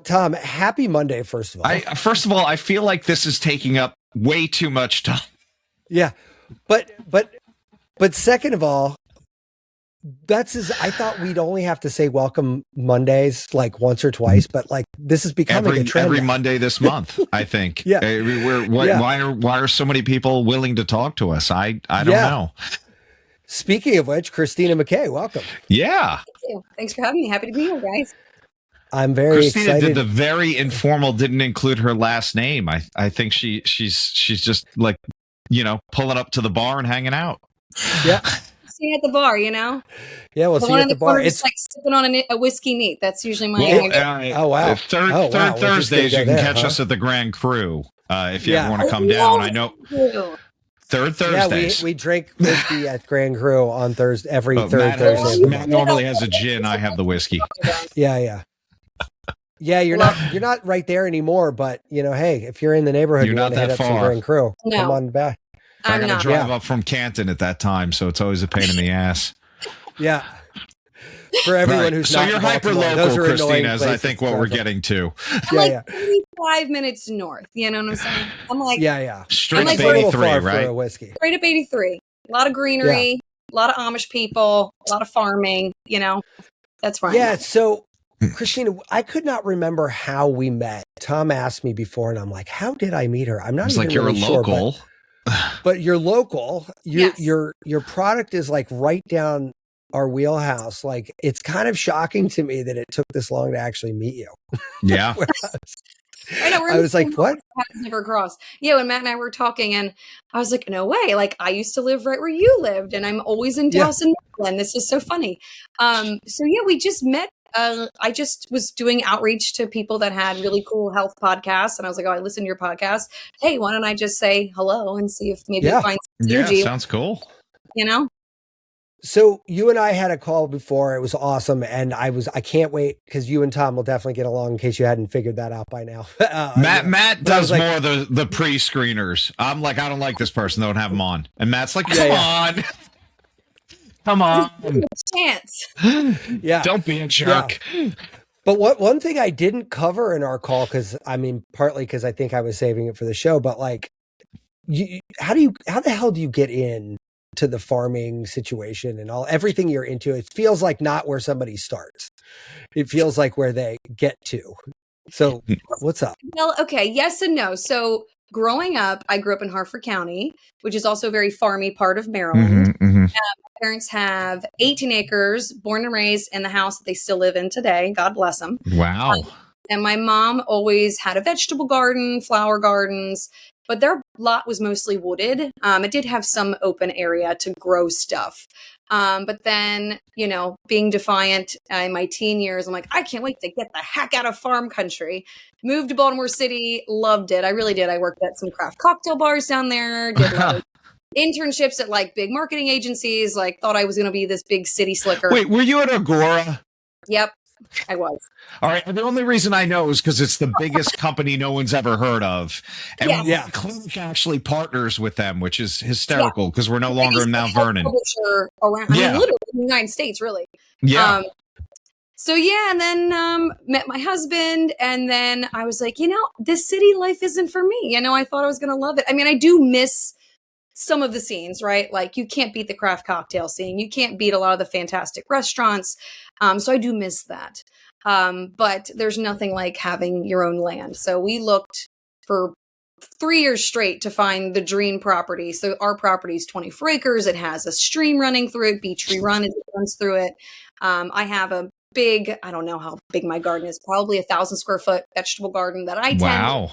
Tom, happy Monday, first of all. First of all, I feel like this is taking up way too much time. Yeah. But second of all, I thought we'd only have to say welcome Mondays like once or twice, but like this is becoming a trend. Every Monday this month, I think. Yeah. Why are so many people willing to talk to us? I don't know. Speaking of which, Cristina McKay, welcome. Yeah. Thank you. Thanks for having me. Happy to be here, guys. I'm very Cristina excited. Did the very informal, didn't include her last name. I think she's just like, pulling up to the bar and hanging out. Yeah. See at the bar, Yeah, we'll see at the bar. It's like sipping on a whiskey neat. That's usually my. Oh wow! Third Thursdays you can catch us at the Grand Cru if you ever want to come down. I know. Third Thursdays. Yeah, we drink whiskey at Grand Cru on Thursday every third Thursday. Matt normally has a gin. I have the whiskey. Yeah. Yeah, you're not right there anymore. But hey, if you're in the neighborhood, you want to head up some Grand Cru. No. Come on back. I got to drive up from Canton at that time, so it's always a pain in the ass. Yeah. For everyone who's not, so you're hyper local, Cristina, is I think what we're getting to. I'm like 35 minutes north. You know what I'm saying? I'm like, straight like up 83, right? For a whiskey. Straight up 83. A lot of greenery, a lot of Amish people, a lot of farming. That's right. Yeah. So, Cristina, I could not remember how we met. Tom asked me before, and I'm like, how did I meet her? I'm not even you're really a sure, local. But you're local. Your product is like right down our wheelhouse. Like, it's kind of shocking to me that it took this long to actually meet you. Yeah. I know. I was like, what? Never crossed. Yeah, when Matt and I were talking, and I was like, no way. Like, I used to live right where you lived, and I'm always in Towson, Maryland. This is so funny. We just met. I just was doing outreach to people that had really cool health podcasts. And I was like, I listen to your podcast. Hey, why don't I just say hello and see if maybe you find synergy. Yeah, sounds cool. So you and I had a call before. It was awesome. And I can't wait because you and Tom will definitely get along in case you hadn't figured that out by now. Matt does more of the pre-screeners. I'm like, I don't like this person. Don't have him on. And Matt's like, come on. Come on. Chance. Yeah. Don't be a jerk. Yeah. But one thing I didn't cover in our call, partly because I think I was saving it for the show, but like, how the hell do you get in to the farming situation and everything you're into? It feels like not where somebody starts. It feels like where they get to. So what's up? Well, okay. Yes and no. So growing up, I grew up in Harford County, which is also a very farmy part of Maryland. My parents have 18 acres, born and raised in the house that they still live in today. God bless them. Wow. And my mom always had a vegetable garden, flower gardens, but their lot was mostly wooded. It did have some open area to grow stuff. But then, being defiant in my teen years, I'm like, I can't wait to get the heck out of farm country. Moved to Baltimore City, loved it. I really did. I worked at some craft cocktail bars down there, did a lot of internships at like big marketing agencies, like thought I was going to be this big city slicker. Wait, were you at Agora? Yep, I was. All right. And the only reason I know is because it's the biggest company no one's ever heard of. And Clinic actually partners with them, which is hysterical because we're no longer in Mount Vernon. Around, literally in the United States, really. Yeah. And then met my husband, and then I was like, this city life isn't for me. I thought I was going to love it. I mean, I do miss some of the scenes, right? Like you can't beat the craft cocktail scene. You can't beat a lot of the fantastic restaurants. So I do miss that. But there's nothing like having your own land. So we looked for 3 years straight to find the dream property. So our property is 24 acres. It has a stream running through it. Beach Tree Run runs through it. I have a big, I don't know how big my garden is, probably 1,000 square foot vegetable garden that I tend. Wow.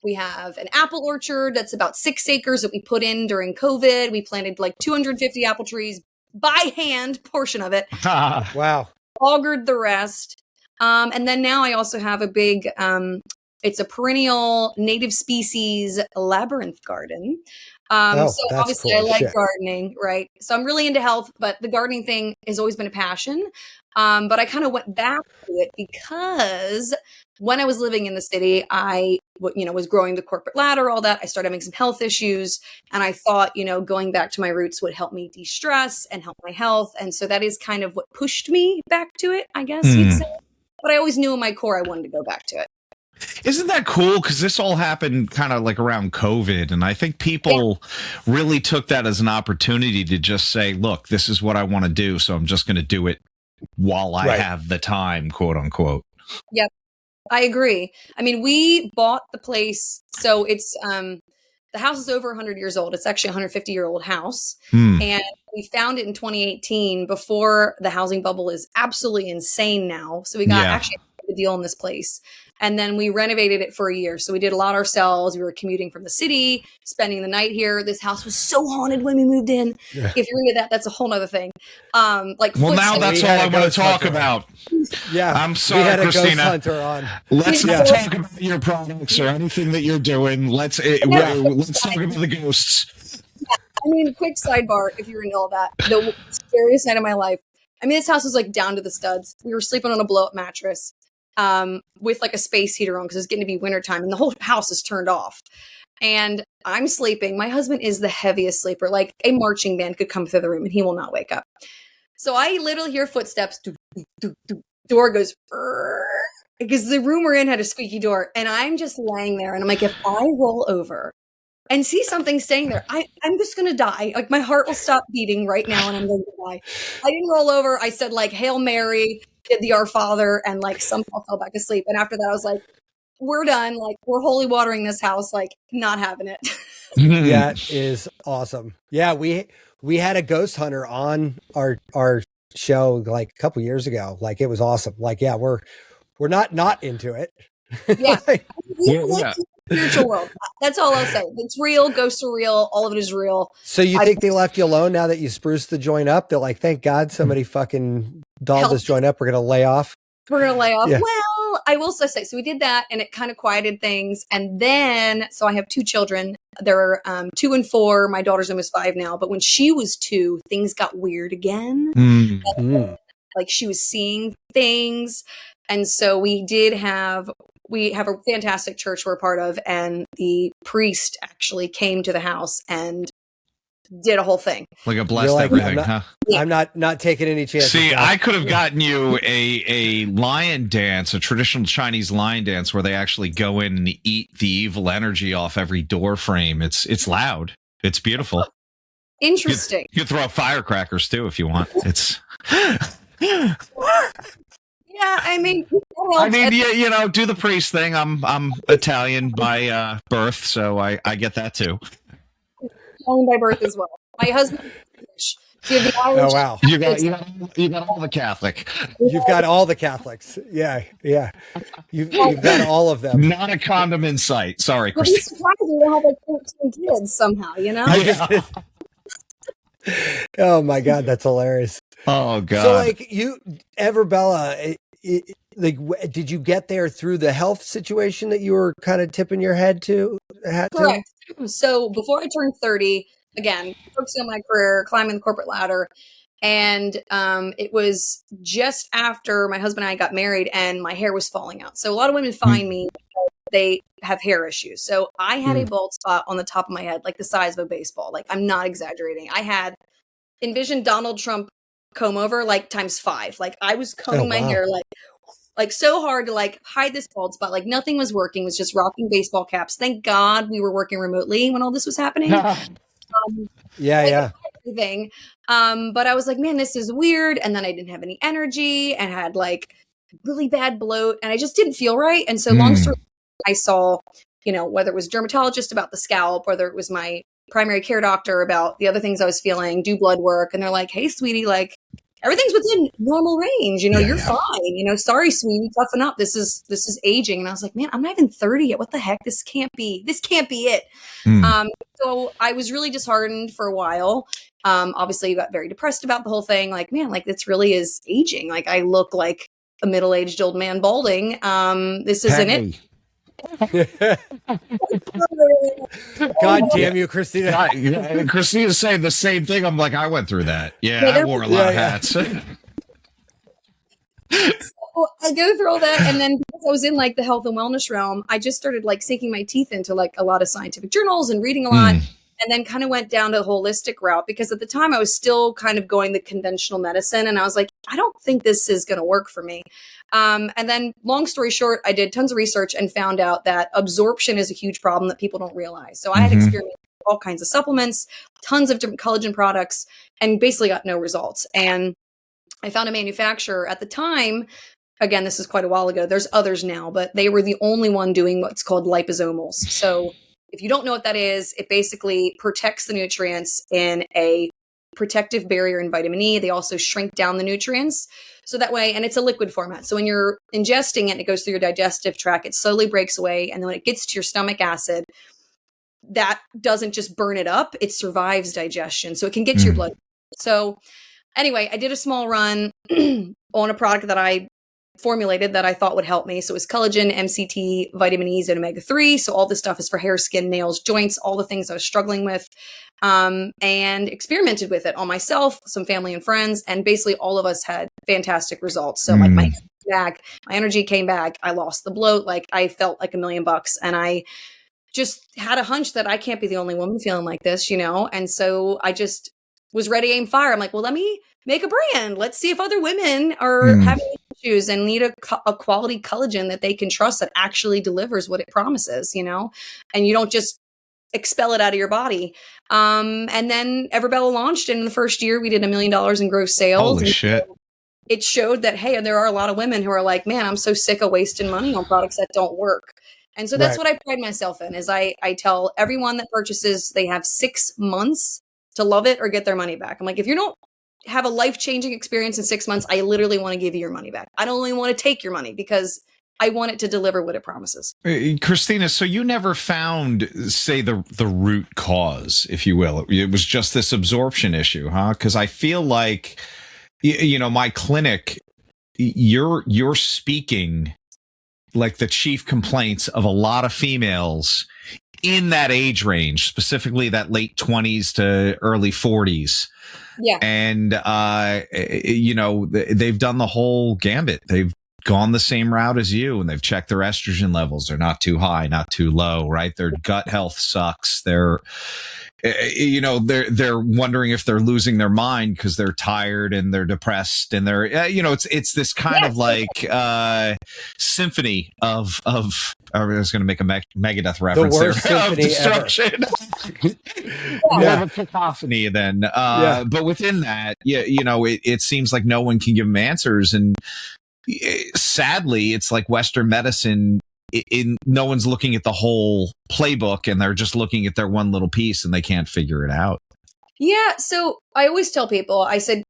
We have an apple orchard that's about 6 acres that we put in during COVID. We planted like 250 apple trees by hand, portion of it. Wow. Augured the rest. And then now I also have a big, it's a perennial native species labyrinth garden. So obviously cool. I like gardening, right? So I'm really into health, but the gardening thing has always been a passion. But I kind of went back to it because when I was living in the city, I, was growing the corporate ladder, all that. I started having some health issues, and I thought, going back to my roots would help me de-stress and help my health. And so that is kind of what pushed me back to it, I guess you'd say. but I always knew in my core I wanted to go back to it. Isn't that cool? Because this all happened kind of like around COVID. And I think people really took that as an opportunity to just say, look, this is what I want to do. So I'm just going to do it while I have the time, quote unquote. Yep. I agree. I mean, we bought the place. So it's, the house is over 100 years old. It's actually a 150-year-old house. And we found it in 2018 before the housing bubble is absolutely insane now. So we got actually a deal in this place. And then we renovated it for a year. So we did a lot ourselves. We were commuting from the city, spending the night here. This house was so haunted when we moved in. If you're into that, that's a whole nother thing. Well, now that's all I want to talk about. Yeah. I'm sorry, we had a Cristina. ghost hunter on. Let's not talk about your products or anything that you're doing. Let's talk about the ghosts. I mean, quick sidebar, if you're into all that. The scariest night of my life. I mean, this house was like down to the studs. We were sleeping on a blow-up mattress. With like a space heater on because it's getting to be wintertime and the whole house is turned off. And I'm sleeping. My husband is the heaviest sleeper. Like a marching band could come through the room and he will not wake up. So I literally hear footsteps. Door goes because the room we're in had a squeaky door. And I'm just laying there and I'm like, if I roll over and see something staying there, I'm just going to die. Like my heart will stop beating right now and I'm going to die. I didn't roll over. I said like, Hail Mary, did the Our Father, and like somehow fell back asleep. And after that, I was like, we're done. Like we're holy watering this house, like not having it. That is awesome. Yeah. We had a ghost hunter on our show like a couple years ago. Like it was awesome. Like, yeah, we're not into it. Yeah. Yeah. Spiritual world. That's all I'll say. It's real. Ghosts are real. All of it is real. So you think they left you alone now that you spruced the joint up? They're like, thank God somebody fucking dolled this joint up. We're going to lay off. We're going to lay off. Yeah. Well, I will say, so we did that and it kind of quieted things. And then, so I have 2 children. They're 2 and 4. My daughter's almost 5 now. But when she was 2, things got weird again. Like she was seeing things. And so we have a fantastic church we're a part of, and the priest actually came to the house and did a whole thing. Like a blessed everything, huh? I'm not taking any chances. See, I could have gotten you a lion dance, a traditional Chinese lion dance where they actually go in and eat the evil energy off every door frame. It's loud. It's beautiful. Interesting. You can throw firecrackers too if you want. It's yeah, I mean, you know, do the priest thing. I'm Italian by birth, so I get that too. Italian by birth as well. My husband is British. So you have the Irish. Oh wow! You got all the Catholic. You've got all the Catholics. Yeah. You've got all of them. Not a condom in sight. Sorry, But Christine. surprised you have like 14 kids somehow. You know? Yeah. Oh my God, that's hilarious. Oh God. So like Everbella, like did you get there through the health situation that you were kind of tipping your head to? Correct. So before I turned 30, again, focusing on my career, climbing the corporate ladder. And it was just after my husband and I got married and my hair was falling out. So a lot of women find me because they have hair issues. So I had a bald spot on the top of my head, like the size of a baseball. Like I'm not exaggerating. I had envisioned Donald Trump comb over like ×5. Like I was combing my hair like so hard to like hide this bald spot. Like nothing was working. It was just rocking baseball caps. Thank God we were working remotely when all this was happening. Everything. But I was like, man, this is weird. And then I didn't have any energy and had like really bad bloat and I just didn't feel right. And so long story, I saw, you know, whether it was dermatologist about the scalp, whether it was my primary care doctor about the other things I was feeling, do blood work. And they're like, hey, sweetie, like everything's within normal range. You know, you're fine. You know, sorry, sweetie, toughen up. This is aging. And I was like, man, I'm not even 30 yet. What the heck? This can't be it. So I was really disheartened for a while. Obviously got very depressed about the whole thing. Like, man, like this really is aging. Like I look like a middle-aged old man balding. This isn't it. God damn you, Cristina. Christina's saying the same thing. I'm like, I went through that. I wore a lot of hats. So I go through all that. And then because I was in like the health and wellness realm, I just started like sinking my teeth into like a lot of scientific journals and reading a lot. and then kind of went down to the holistic route, because at the time I was still kind of going the conventional medicine, and I was like, I don't think this is going to work for me. And then long story short, I did tons of research and found out that absorption is a huge problem that people don't realize. So I had experimented with all kinds of supplements, tons of different collagen products, and basically got no results. And I found a manufacturer at the time. Again, this is quite a while ago. There's others now, but they were the only one doing what's called liposomals. So if you don't know what that is, it basically protects the nutrients in a protective barrier in vitamin E. They also shrink down the nutrients. So that way, and it's a liquid format. So when you're ingesting it and it goes through your digestive tract, it slowly breaks away. And then when it gets to your stomach acid, that doesn't just burn it up, it survives digestion. So it can get to your blood. So anyway, I did a small run on a product that I formulated that I thought would help me. So it was collagen, MCT, vitamin E's, and omega-3. So all this stuff is for hair, skin, nails, joints, all the things I was struggling with, and experimented with it on myself, some family and friends. And basically all of us had fantastic results. So like my energy came back. I lost the bloat. Like I felt like $1,000,000, and I just had a hunch that I can't be the only woman feeling like this, And so I just was ready to aim fire. I'm like, well, let me make a brand. Let's see if other women are having issues and need a quality collagen that they can trust, that actually delivers what it promises, and you don't just expel it out of your body. And then Everbella launched, and in the first year we did $1 million in gross sales. Holy shit. It showed that, hey, there are a lot of women who are like, man, I'm so sick of wasting money on products that don't work. And so that's what I pride myself in, is I tell everyone that purchases, they have 6 months to love it or get their money back. I'm like, if you don't have a life-changing experience in 6 months, I literally want to give you your money back. I don't only want to take your money, because I want it to deliver what it promises. Cristina, so you never found, say, the root cause, if you will. It was just this absorption issue, huh? Because I feel like, my clinic, you're speaking like the chief complaints of a lot of females in that age range, specifically that late 20s to early 40s. Yeah. And, they've done the whole gambit. They've gone the same route as you, and they've checked their estrogen levels. They're not too high, not too low, right? Their gut health sucks. They're wondering if they're losing their mind because they're tired and they're depressed, and they're, it's this kind of like symphony of I was going to make a Megadeth reference. The worst there, symphony of destruction. Yeah. A cacophony then. But within that, it seems like no one can give them answers. And sadly, it's like Western medicine, no one's looking at the whole playbook, and they're just looking at their one little piece, and they can't figure it out. Yeah. So I always tell people, I said,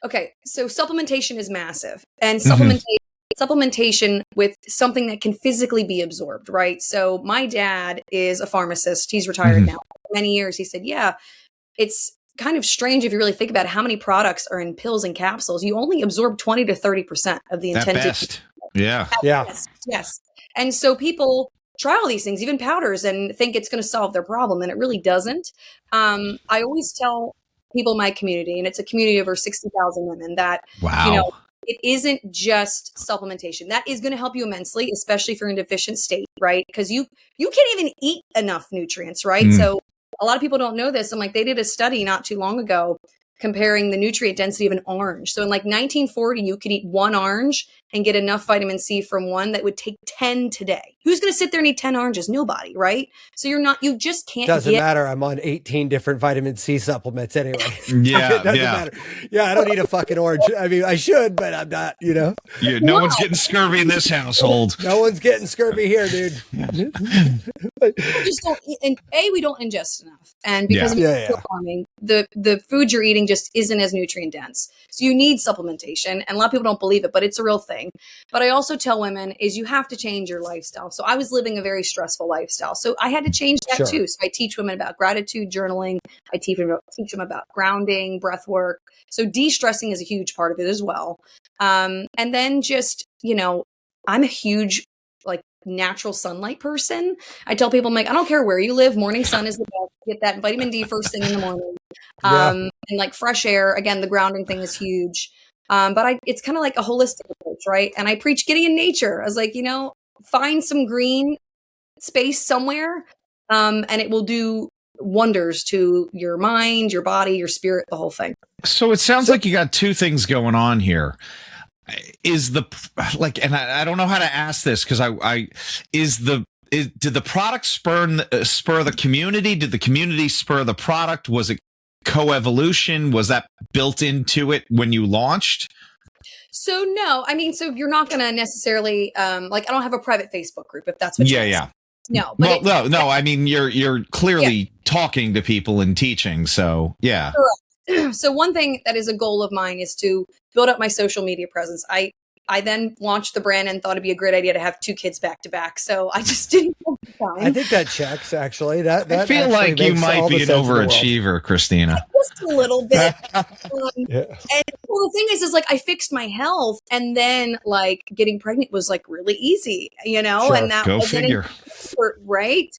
okay, so supplementation is massive, and supplementation with something that can physically be absorbed, right? So my dad is a pharmacist. He's retired now. For many years, he said, yeah, it's kind of strange if you really think about how many products are in pills and capsules. You only absorb 20 to 30% of the intended. Best. Yeah. Yes. And so people try all these things, even powders, and think it's going to solve their problem, and it really doesn't. I always tell people in my community, and it's a community of over 60,000 women, that, it isn't just supplementation. That is going to help you immensely, especially if you're in a deficient state, right? Because you can't even eat enough nutrients, right? So a lot of people don't know this. I'm like, they did a study not too long ago comparing the nutrient density of an orange. So in like 1940, you could eat one orange and get enough vitamin C from one that would take 10 today. Who's going to sit there and eat 10 oranges? Nobody, right? So you just can't. Doesn't matter. I'm on 18 different vitamin C supplements anyway. Yeah. It doesn't matter. Yeah, I don't need a fucking orange. I mean, I should, but I'm not, Yeah, no one's getting scurvy in this household. No one's getting scurvy here, dude. Just don't eat, and we don't ingest enough. And because of farming, the food you're eating just isn't as nutrient dense. So you need supplementation. And a lot of people don't believe it, but it's a real thing. But I also tell women is you have to change your lifestyle. So I was living a very stressful lifestyle. So I had to change that too. So I teach women about gratitude journaling. I teach them about grounding, breath work. So de-stressing is a huge part of it as well. And then just, I'm a huge natural sunlight person. I tell people, I'm like, I don't care where you live. Morning sun is the best. Get that vitamin D first thing in the morning. And like fresh air. Again, the grounding thing is huge. But it's kind of like a holistic approach, right? And I preach getting in nature. I was like, find some green space somewhere. And it will do wonders to your mind, your body, your spirit, the whole thing. So it sounds like you got two things going on here. Is the like, and I don't know how to ask this because did the product spur the community? Did the community spur the product? Was it co-evolution? Was that built into it when you launched? So no, I mean, so you're not going to necessarily like I don't have a private Facebook group if that's what. Yeah. No, but no. I mean, you're clearly talking to people and teaching. So yeah. Correct. So one thing that is a goal of mine is to build up my social media presence. I then launched the brand and thought it'd be a great idea to have 2 kids back to back. So I just didn't have the time. I think that checks actually. That I feel like you might be an overachiever, Christina. Just a little bit. Yeah. And well, the thing is like I fixed my health, and then like getting pregnant was like really easy, you know. Sure. And that Go figure. Right.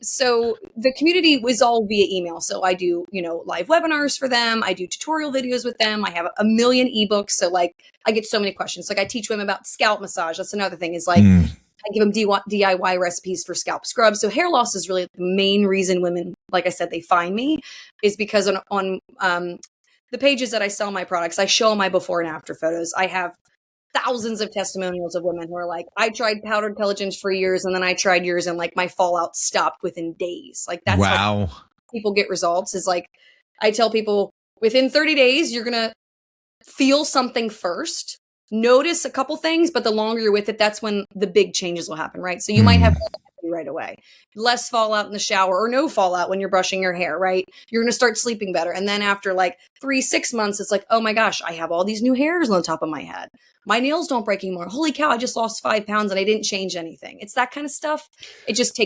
So the community was all via email. So I do, live webinars for them. I do tutorial videos with them. I have a million ebooks. So like I get so many questions. Like I teach women about scalp massage. That's another thing is like I give them DIY recipes for scalp scrubs. So hair loss is really the main reason women, like I said, they find me is because on the pages that I sell my products, I show my before and after photos. I have thousands of testimonials of women who are like, I tried powdered collagens for years and then I tried yours and like my fallout stopped within days. Like that's how people get results is like, I tell people within 30 days, you're going to feel something first, notice a couple things, but the longer you're with it, that's when the big changes will happen, right? So you might have right away, less fallout in the shower or no fallout when you're brushing your hair, right? You're going to start sleeping better. And then after like 3-6 months, it's like, oh my gosh, I have all these new hairs on the top of my head. My nails don't break anymore. Holy cow, I just lost 5 pounds and I didn't change anything. It's that kind of stuff. It just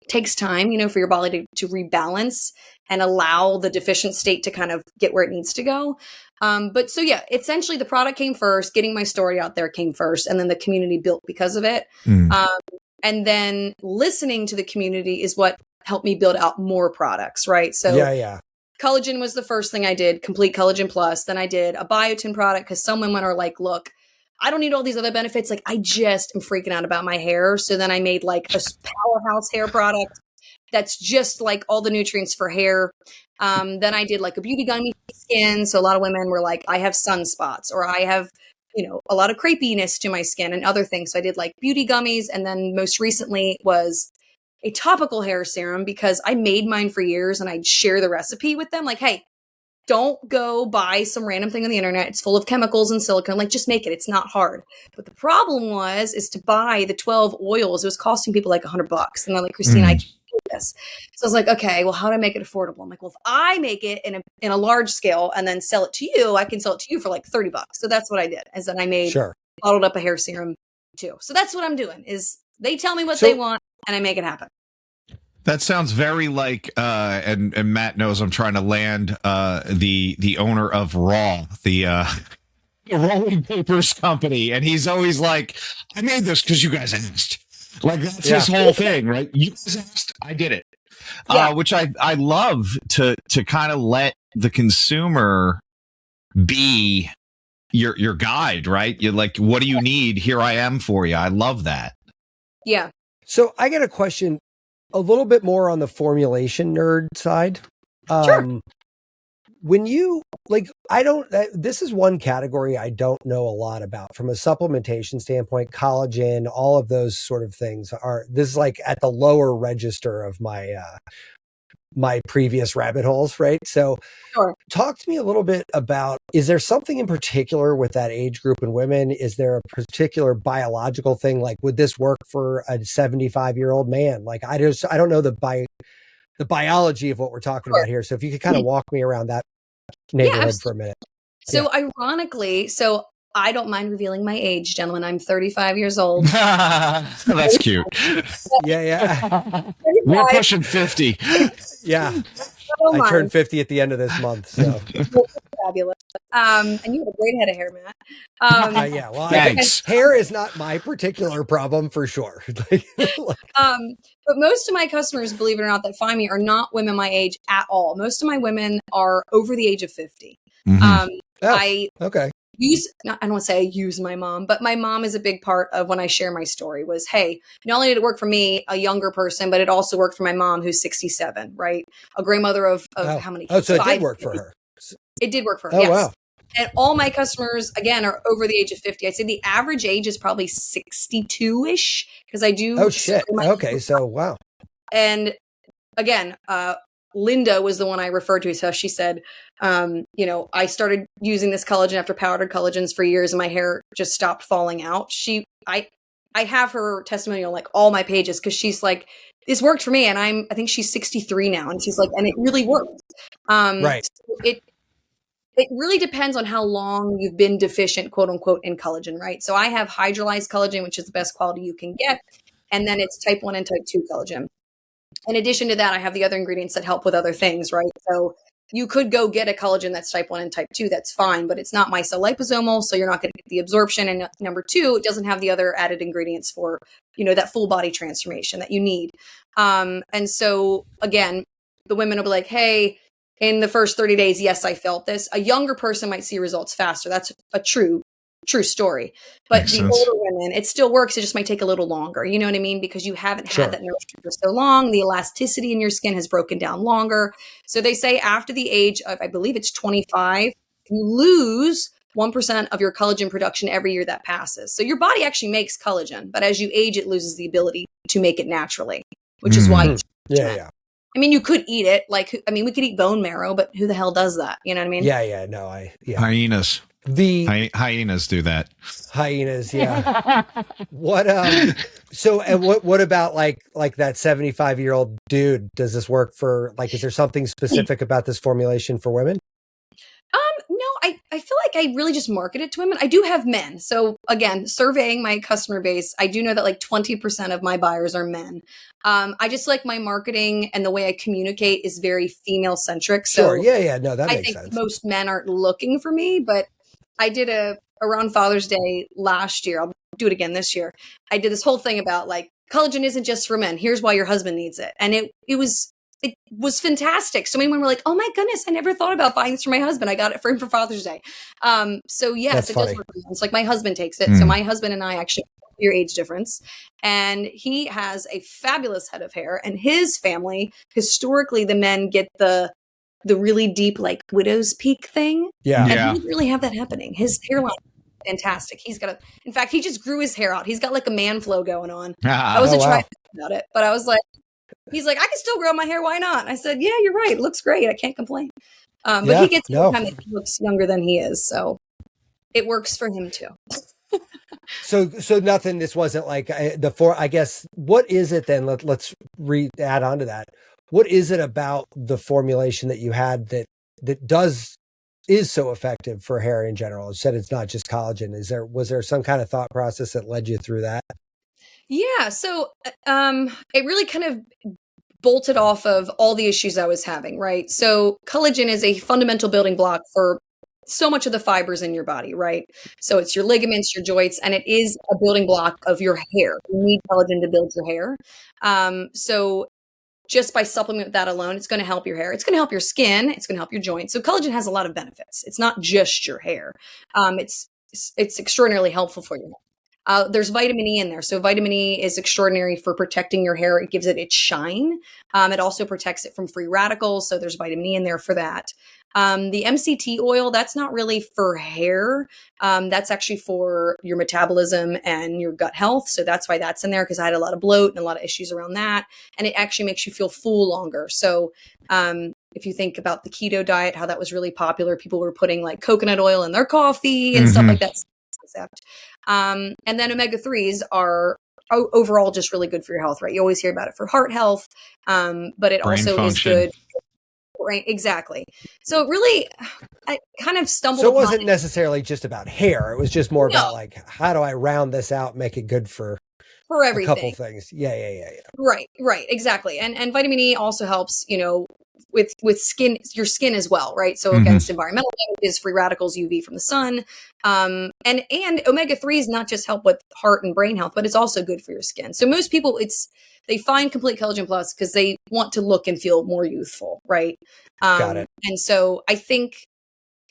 takes time, for your body to rebalance and allow the deficient state to kind of get where it needs to go. But so yeah, essentially the product came first, getting my story out there came first, and then the community built because of it. And then listening to the community is what helped me build out more products, right? So yeah. Collagen was the first thing I did, Complete Collagen Plus. Then I did a biotin product because some women are like, look, I don't need all these other benefits. Like I just am freaking out about my hair. So then I made like a powerhouse hair product that's just like all the nutrients for hair. Then I did like a beauty gummy skin. So a lot of women were like, I have sunspots or I have, a lot of crepiness to my skin and other things. So I did like beauty gummies. And then most recently was a topical hair serum because I made mine for years and I'd share the recipe with them. Like, hey, don't go buy some random thing on the internet. It's full of chemicals and silicone. Like, just make it. It's not hard. But the problem is to buy the 12 oils. It was costing people like $100. And they're like, Christina, I can't do this. So I was like, okay, well, how do I make it affordable? I'm like, well, if I make it in a large scale and then sell it to you, I can sell it to you for like $30. So that's what I did. Is then I made bottled up a hair serum too. So that's what I'm doing is they tell me what they want and I make it happen. That sounds very like, and Matt knows I'm trying to land the owner of Raw, the rolling papers company, and he's always like, "I made this because you guys asked." Like that's his whole thing, right? You guys asked, I did it, which I love to kind of let the consumer be your guide, right? You're like, what do you need? Here I am for you. I love that. Yeah. So I got a question. A little bit more on the formulation nerd side. Sure. When you this is one category I don't know a lot about from a supplementation standpoint. Collagen, all of those sort of things this is like at the lower register of my my previous rabbit holes, right? So talk to me a little bit about, is there something in particular with that age group in women? Is there a particular biological thing? Like, would this work for a 75-year-old man? Like, I don't know the biology of what we're talking about here. So if you could kind of walk me around that neighborhood for a minute. So ironically, I don't mind revealing my age, gentlemen. I'm 35 years old. That's cute. Yeah. We're pushing 50. Yeah. I turned 50 at the end of this month. So fabulous. And you have a great head of hair, Matt. Yeah. Well, thanks. Hair is not my particular problem for sure. But most of my customers, believe it or not, that find me are not women my age at all. Most of my women are over the age of 50. Okay. I don't want to say I use my mom, but my mom is a big part of when I share my story was, hey, not only did it work for me, a younger person, but it also worked for my mom who's 67, right? A grandmother of how many kids? So it did work for her. It did work for her. Oh, yes. wow. And all my customers, again, are over the age of 50. I'd say the average age is probably 62-ish because I do. Oh, shit. Okay. So, wow. And again, Linda was the one I referred to. So she said, I started using this collagen after powdered collagens for years and my hair just stopped falling out. I have her testimonial, like all my pages, because she's like, this worked for me. And I think she's 63 now. And she's like, and it really worked. Right. So it really depends on how long you've been deficient, quote unquote, in collagen, right? So I have hydrolyzed collagen, which is the best quality you can get. And then it's type 1 and type 2 collagen. In addition to that, I have the other ingredients that help with other things, right? So you could go get a collagen that's type 1 and type 2. That's fine, but it's not myceliposomal, so you're not going to get the absorption. And number 2, it doesn't have the other added ingredients for, that full body transformation that you need. And so, again, the women will be like, hey, in the first 30 days, yes, I felt this. A younger person might see results faster. That's a true story. But Makes the sense. older women, it still works. It just might take a little longer. You know what I mean? Because you haven't Sure. had that nourishment for so long. The elasticity in your skin has broken down longer. So they say after the age of, I believe it's 25, you lose 1% of your collagen production every year that passes. So your body actually makes collagen, but as you age, it loses the ability to make it naturally, which is why. Yeah. I mean, you could eat it. We could eat bone marrow, but who the hell does that? You know what I mean? Yeah. No, Hyenas. The hyenas do that. Hyenas. Yeah. What, so, and what about like that 75-year-old dude? Does this work for, is there something specific about this formulation for women? No, I feel like I really just market it to women. I do have men. So again, surveying my customer base, I do know that 20% of my buyers are men. I just like my marketing and the way I communicate is very female centric. Sure. So Yeah. No, that I makes think sense. most men aren't looking for me, but I did around Father's Day last year. I'll do it again this year. I did this whole thing about collagen isn't just for men. Here's why your husband needs it. And it was fantastic. So many women were like, oh my goodness, I never thought about buying this for my husband. I got it for him for Father's Day. So yes, That's it funny. does work. It's like my husband takes it. So my husband and I actually your age difference. And he has a fabulous head of hair. And his family, historically, the men get the really deep, widow's peak thing. Yeah. And he didn't really have that happening. His hairline is fantastic. In fact, he just grew his hair out. He's got a man flow going on. I wasn't trying to think about it, but I was like, he's like, I can still grow my hair. Why not? I said, yeah, you're right. It looks great. I can't complain. But he gets time that he looks younger than he is. So it works for him too. So nothing, this wasn't I guess, what is it then? Let's add on to that. What is it about the formulation that you had that is so effective for hair in general? You said it's not just collagen. Was there some kind of thought process that led you through that? Yeah. So, it really kind of bolted off of all the issues I was having, right? So collagen is a fundamental building block for so much of the fibers in your body, right? So it's your ligaments, your joints, and it is a building block of your hair. You need collagen to build your hair. So just by supplementing that alone, it's going to help your hair. It's going to help your skin. It's going to help your joints. So collagen has a lot of benefits. It's not just your hair. It's extraordinarily helpful for you. There's vitamin E in there. So vitamin E is extraordinary for protecting your hair. It gives it its shine. It also protects it from free radicals. So there's vitamin E in there for that. The MCT oil, that's not really for hair. That's actually for your metabolism and your gut health. So that's why that's in there, because I had a lot of bloat and a lot of issues around that. And it actually makes you feel full longer. So if you think about the keto diet, how that was really popular, people were putting coconut oil in their coffee and stuff like that. And then omega-3s are overall just really good for your health, right? You always hear about it for heart health, but it Brain also function. is good. Right, exactly. So really, I kind of stumbled. So it wasn't necessarily just about hair. It was just more about how do I round this out, make it good for everything. A couple things. Yeah. Right, exactly. And vitamin E also helps, with skin, your skin as well, right? So against environmental damages, free radicals, UV from the sun, and omega-3s not just help with heart and brain health, but it's also good for your skin. So most people, they find Complete Collagen Plus because they want to look and feel more youthful, right? Got it. And so I think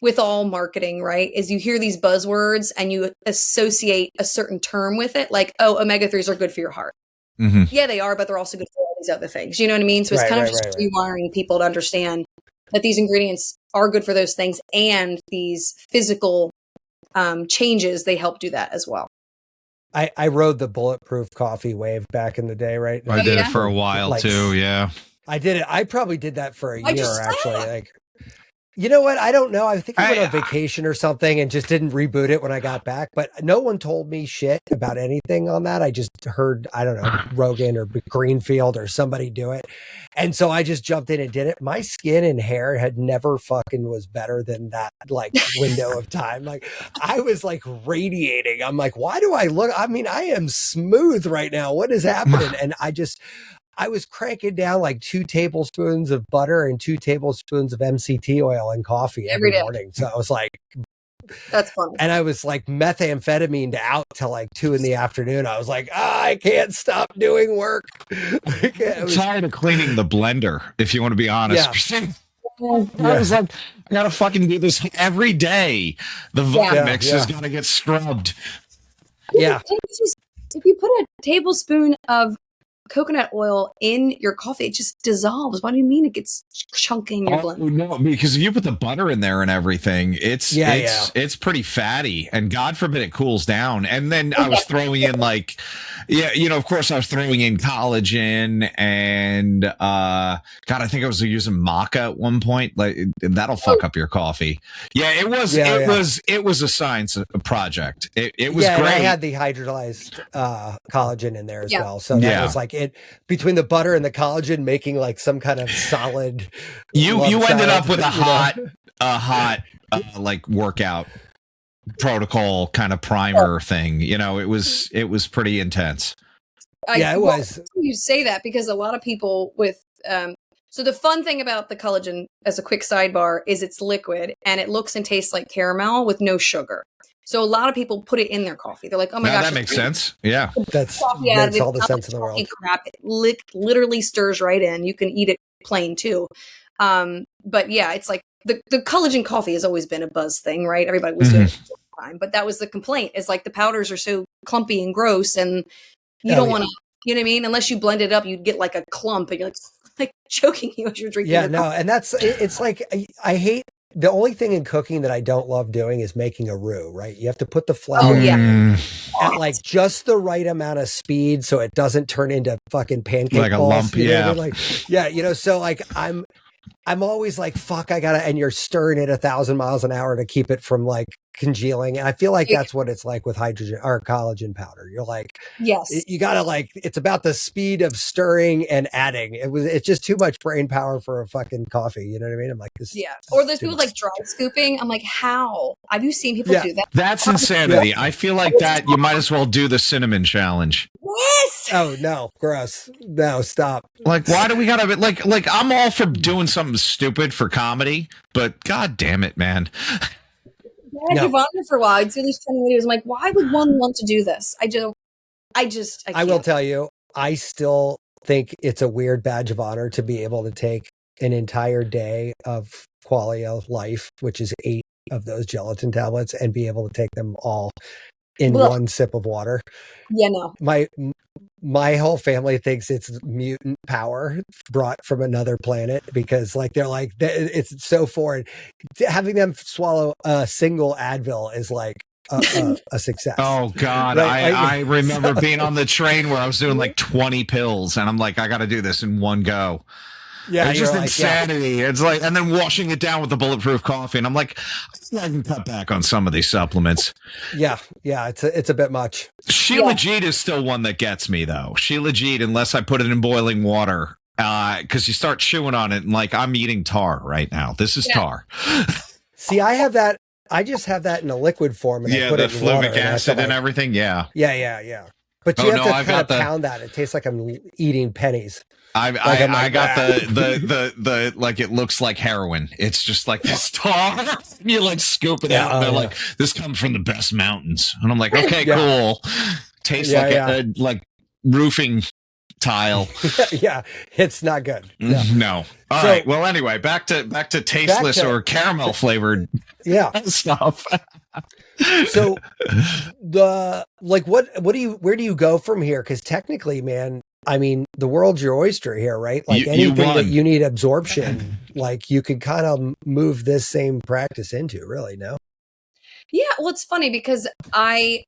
with all marketing, right, is you hear these buzzwords and you associate a certain term with it, like, oh, omega-3s are good for your heart. Mm-hmm. Yeah, they are, but they're also good for all these other things. You know what I mean? So it's Right, kind of right, just right. rewiring people to understand that these ingredients are good for those things, and these physical changes, they help do that as well. I rode the bulletproof coffee wave back in the day, right? I did yeah? it for a while too. Yeah. I did it. I probably did that for a I year, just actually. said. Like, you know what? I don't know. I think I went I- on vacation or something and just didn't reboot it when I got back. But no one told me shit about anything on that. I just heard, I don't know, Rogan or Greenfield or somebody do it. And so I just jumped in and did it. My skin and hair had never fucking was better than that, like, window of time. Like, I was like radiating. I'm like, why do I look? I mean, I am smooth right now. What is happening? And I was cranking down like 2 tablespoons of butter and 2 tablespoons of MCT oil in coffee every day. morning. So I was like, That's funny. and I was like methamphetamine out till like 2 in the afternoon. I was like, I can't stop doing work. I'm tired of cleaning the blender, if you want to be honest. Yeah. I was like, I gotta fucking do this every day. The Vitamix has got to get scrubbed. Yeah. If you put a tablespoon of coconut oil in your coffee, it just dissolves. What do you mean it gets chunky in your blend? No, because if you put the butter in there and everything, it's pretty fatty, and God forbid it cools down. And then I was throwing in like, of course I was throwing in collagen and God, I think I was using maca at one point. Like, that'll fuck up your coffee. Yeah, it was a science project. It was great. And I had the hydrolyzed collagen in there as well. So that was like it between the butter and the collagen making like some kind of solid. You ended up with a hot like workout protocol kind of primer thing. It was pretty intense. It was. You say that because a lot of people with so the fun thing about the collagen, as a quick sidebar, is it's liquid and it looks and tastes like caramel with no sugar. So a lot of people put it in their coffee. They're like, "Oh my gosh, that makes sense." Yeah, makes all the sense in the world. Crap, it literally stirs right in. You can eat it plain too. But yeah, it's like the collagen coffee has always been a buzz thing, right? Everybody was doing it for the time, but that was the complaint. Is like the powders are so clumpy and gross, and you don't want to. You know what I mean? Unless you blend it up, you'd get like a clump, and you're like choking you as you're drinking. Yeah, no, and it's like I hate. The only thing in cooking that I don't love doing is making a roux, right? You have to put the flour at like just the right amount of speed so it doesn't turn into fucking pancake like balls, a lump. So like I'm always like, fuck, and you're stirring it 1,000 miles an hour to keep it from like congealing. And I feel like that's what it's like with hydrogen or collagen powder. You're like, yes, you gotta like, it's about the speed of stirring and adding. It's just too much brain power for a fucking coffee. You know what I mean? I'm like, this. Yeah. Or there's people like dry scooping. I'm like, how? Have you seen people do that? That's insanity. I feel like that you might as well do the cinnamon challenge. Yes. Oh no, gross. No, stop. Like, why do we gotta like I'm all for doing something stupid for comedy, but god damn it, man. I had Giovanna for a while. I'd see these 10 videos. I'm like, why would one want to do this? I will tell you, I still think it's a weird badge of honor to be able to take an entire day of quality of life, which is 8 of those gelatin tablets, and be able to take them all in one sip of water. Yeah, no. My whole family thinks it's mutant power brought from another planet because like they're like it's so foreign. Having them swallow a single Advil is like a success. Oh God. Right? I remember being on the train where I was doing like 20 pills and I'm like, I got to do this in one go. Yeah, it's just insanity. It's like, and then washing it down with the bulletproof coffee, and I'm like, I can cut back on some of these supplements. Yeah, it's a bit much. Sheila Jeet is still one that gets me though. Sheila Jeet, unless I put it in boiling water, because you start chewing on it, and like I'm eating tar right now. This is tar. See, I have that. I just have that in a liquid form, and I put the it in water fluvic acid and everything. Yeah. But you have to kind of pound that. It tastes like I'm eating pennies. I got the like it looks like heroin. It's just like this tar. You like scoop it out. And they're like, this comes from the best mountains. And I'm like, okay, cool. Tastes like roofing tile. Yeah, it's not good. No. All right. Well, anyway, back to tasteless or caramel flavored stuff. So where do you go from here? Because technically, man, I mean, the world's your oyster here, right? Like anything that you need absorption, like you could kind of move this same practice into, really, no? Yeah, well, it's funny because I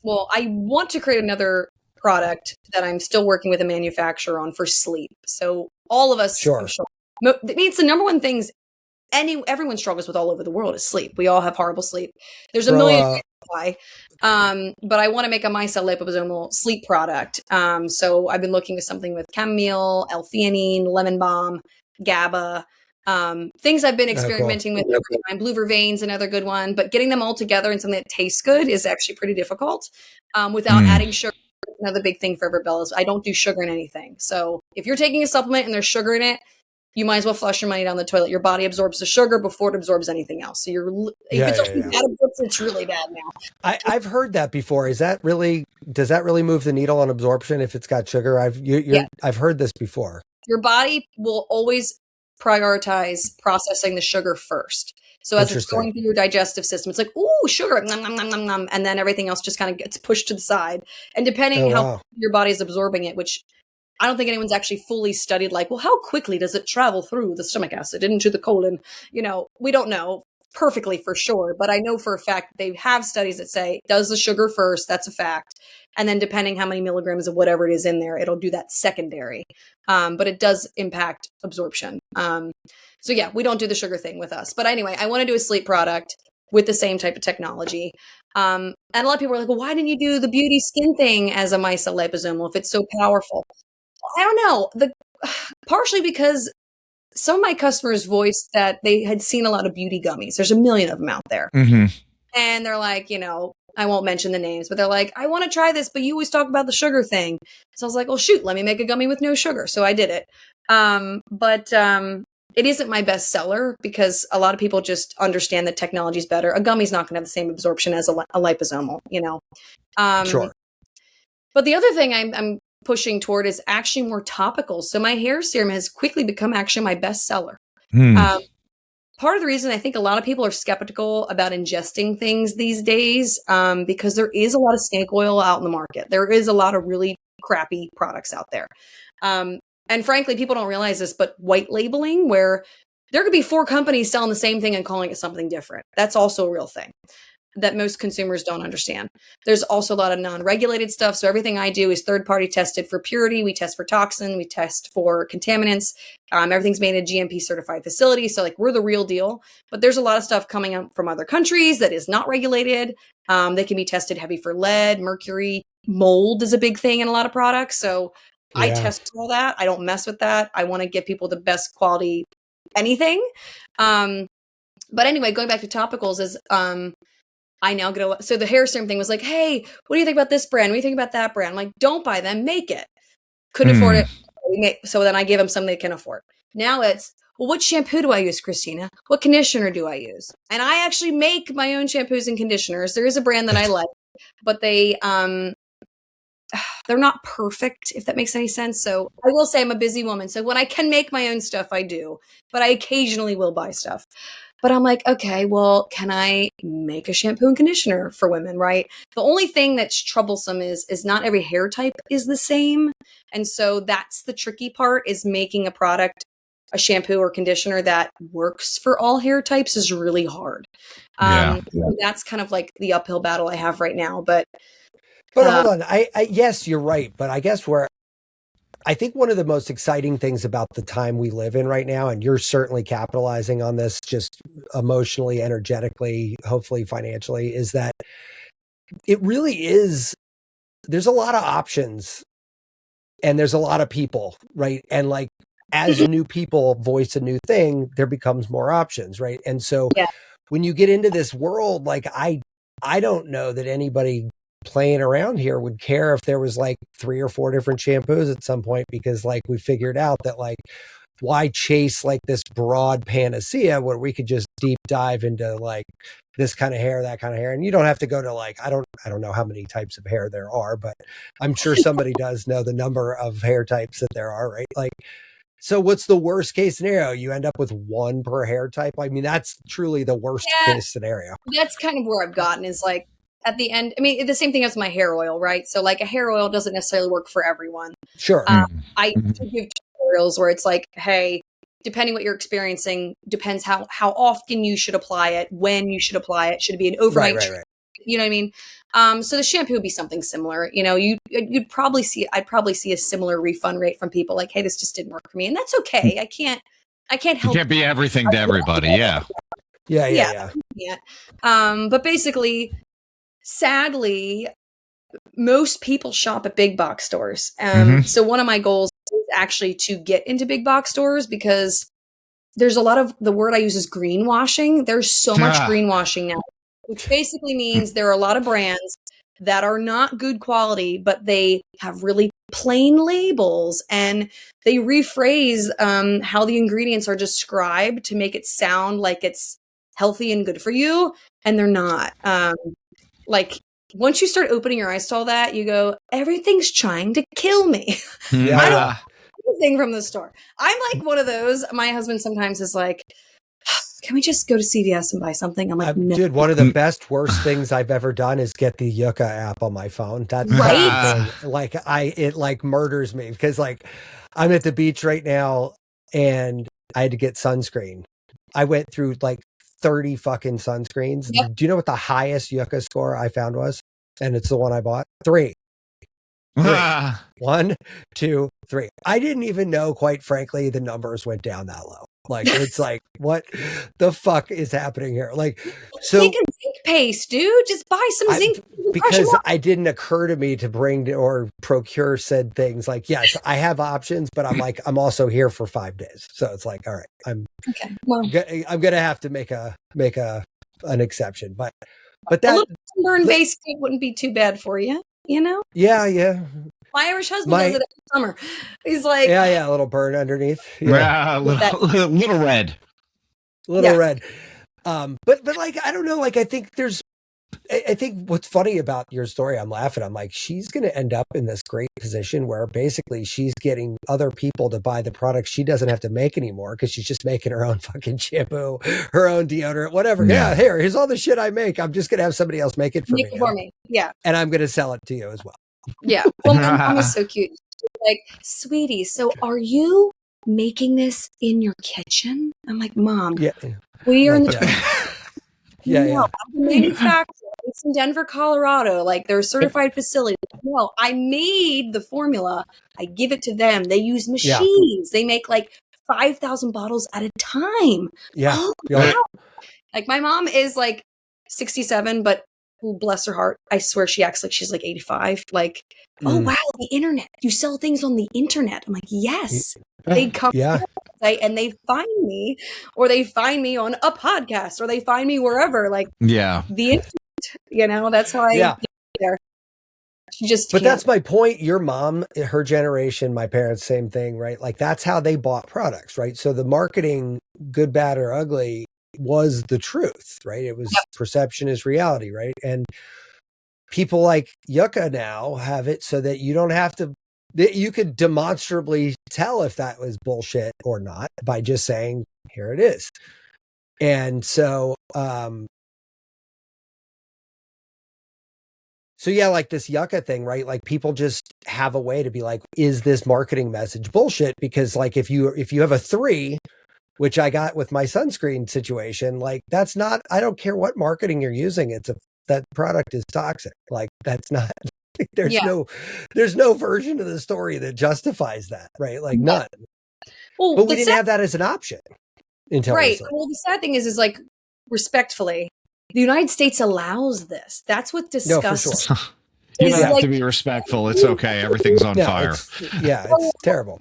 want to create another product that I'm still working with a manufacturer on for sleep. So all of us, sure. I'm sure, it's the number one things everyone struggles with all over the world is sleep. We all have horrible sleep. There's a million reasons why. But I want to make a micelle liposomal sleep product. So I've been looking at something with chamomile, L-theanine, lemon balm, GABA, things I've been experimenting with over time. Blue Verveine's another good one, but getting them all together in something that tastes good is actually pretty difficult. Without adding sugar. Another big thing for Everbella is I don't do sugar in anything. So if you're taking a supplement and there's sugar in it, you might as well flush your money down the toilet. Your body absorbs the sugar before it absorbs anything else. So it's really bad now. I've heard that before. Does that really move the needle on absorption if it's got sugar? I've heard this before. Your body will always prioritize processing the sugar first. So as it's going through your digestive system, it's like, ooh, sugar, nom, nom, nom, nom, nom, and then everything else just kind of gets pushed to the side. And depending how your body is absorbing it, which I don't think anyone's actually fully studied, like, well, how quickly does it travel through the stomach acid into the colon? We don't know perfectly for sure, but I know for a fact they have studies that say, does the sugar first? That's a fact. And then depending how many milligrams of whatever it is in there, it'll do that secondary. But it does impact absorption. So yeah, we don't do the sugar thing with us. But anyway, I want to do a sleep product with the same type of technology. And a lot of people are like, well, why didn't you do the beauty skin thing as a micelle liposomal if it's so powerful? I don't know. Partially because some of my customers voiced that they had seen a lot of beauty gummies. There's a million of them out there. Mm-hmm. And they're like, I won't mention the names, but they're like, I want to try this, but you always talk about the sugar thing. So I was like, well, shoot, let me make a gummy with no sugar. So I did it. But it isn't my best seller because a lot of people just understand that technology is better. A gummy's not going to have the same absorption as a liposomal, Sure. But the other thing I'm pushing toward is actually more topical. So my hair serum has quickly become actually my best seller. Part of the reason I think a lot of people are skeptical about ingesting things these days, because there is a lot of snake oil out in the market. There is a lot of really crappy products out there. And frankly, people don't realize this, but white labeling, where there could be 4 companies selling the same thing and calling it something different. That's also a real thing that most consumers don't understand. There's also a lot of non-regulated stuff. So everything I do is third-party tested for purity. We test for toxin. We test for contaminants. Everything's made in a GMP certified facility. So like we're the real deal, but there's a lot of stuff coming up from other countries that is not regulated. They can be tested heavy for lead, mercury, mold is a big thing in a lot of products. So I test all that. I don't mess with that. I want to give people the best quality anything. But anyway, going back to topicals is, I now get a lot. So the hair serum thing was like, hey, what do you think about this brand? What do you think about that brand? I'm like, don't buy them, make it. Couldn't afford it. So then I gave them something they can afford. Now it's, well, what shampoo do I use, Cristina? What conditioner do I use? And I actually make my own shampoos and conditioners. There is a brand that I like, but they're not perfect, if that makes any sense. So I will say I'm a busy woman. So when I can make my own stuff, I do, but I occasionally will buy stuff. But I'm like, okay, well, can I make a shampoo and conditioner for women, right? The only thing that's troublesome is not every hair type is the same. And so that's the tricky part, is making a product, a shampoo or conditioner that works for all hair types is really hard. So that's kind of like the uphill battle I have right now. But hold on. I yes, you're right. But I guess I think one of the most exciting things about the time we live in right now, and you're certainly capitalizing on this just emotionally, energetically, hopefully financially, is that it really is, there's a lot of options and there's a lot of people, right? And like, as new people voice a new thing, there becomes more options, right? And so when you get into this world, like I don't know that anybody playing around here would care if there was like 3 or 4 different shampoos at some point, because like we figured out that like why chase like this broad panacea where we could just deep dive into like this kind of hair, that kind of hair. And you don't have to go to like, I don't know how many types of hair there are, but I'm sure somebody does know the number of hair types that there are, right? Like, so what's the worst case scenario? You end up with one per hair type. I mean, that's truly the worst case scenario. That's kind of where I've gotten is like at the end. I mean, the same thing as my hair oil, right? So like a hair oil doesn't necessarily work for everyone. Sure. I do give tutorials where it's like, hey, depending what you're experiencing, depends how often you should apply it, when you should apply it. Should it be an overnight? Right. You know what I mean? So the shampoo would be something similar. You know, I'd probably see a similar refund rate from people like, hey, this just didn't work for me. And that's okay. I can't help. You can't be everything to everybody. Yeah. Yeah. But basically, sadly, most people shop at big box stores. So one of my goals is actually to get into big box stores because there's a lot of, the word I use is greenwashing. There's so much greenwashing now, which basically means there are a lot of brands that are not good quality, but they have really plain labels and they rephrase how the ingredients are described to make it sound like it's healthy and good for you. And they're not. Like, once you start opening your eyes to all that, you go, everything's trying to kill me. Yeah. I don't want anything from the store. I'm like one of those. My husband sometimes is like, can we just go to CVS and buy something? I'm like, no. Dude, one of the worst things I've ever done is get the Yucca app on my phone. That's right. Like it like murders me because like I'm at the beach right now and I had to get sunscreen. I went through like 30 fucking sunscreens. Yep. Do you know what the highest Yucca score I found was? And it's the one I bought. 3. 1, 2, 3. I didn't even know, quite frankly, the numbers went down that low. Like, it's like, what the fuck is happening here? Like, so make a zinc paste, dude. Just buy some zinc. Because it didn't occur to me to bring or procure said things. Like, yes, I have options, but I'm like, I'm also here for 5 days. So it's like, all right, I'm going to have to make an exception, but that a little sunburn base wouldn't be too bad for you, you know? Yeah. My Irish husband does it every summer. He's like, yeah, a little burn underneath. Yeah, little red. Red. But like, I don't know. Like, I think what's funny about your story, I'm laughing. I'm like, she's going to end up in this great position where basically she's getting other people to buy the products she doesn't have to make anymore because she's just making her own fucking shampoo, her own deodorant, whatever. Yeah, here's all the shit I make. I'm just going to have somebody else make it for me. Yeah. And I'm going to sell it to you as well. Yeah. Well, my mom is so cute. She's like, sweetie, so are you making this in your kitchen? I'm like, Mom, we are in the Yeah. I'm a manufacturer. It's in Denver, Colorado. Like, they're a certified facility. No, I made the formula. I give it to them. They use machines. They make like 5,000 bottles at a time. Yeah. Oh, wow. Like, my mom is like 67, but bless her heart, I swear she acts like she's like 85. Like, oh wow, the internet. You sell things on the internet. I'm like, yes. They come and they find me, or they find me on a podcast, or they find me wherever. Like, the internet, you know, that's how I get there. But that's my point. Your mom, her generation, my parents, same thing, right? Like, that's how they bought products, right? So the marketing, good, bad, or ugly, was the truth, right? It was perception is reality, right? And people like Yucca now have it so that you don't have to, you could demonstrably tell if that was bullshit or not by just saying, here it is. And so, like this Yucca thing, right? Like, people just have a way to be like, is this marketing message bullshit? Because like, if you have a 3, which I got with my sunscreen situation, like, that's not, I don't care what marketing you're using. That product is toxic. Like, that's not, there's no version of the story that justifies that, right? Like, none. Well, but we didn't have that as an option until recently. Well, the sad thing is like, respectfully, the United States allows this. That's what disgusts. No, for sure. You don't have to be respectful. It's okay. Everything's on fire. It's terrible.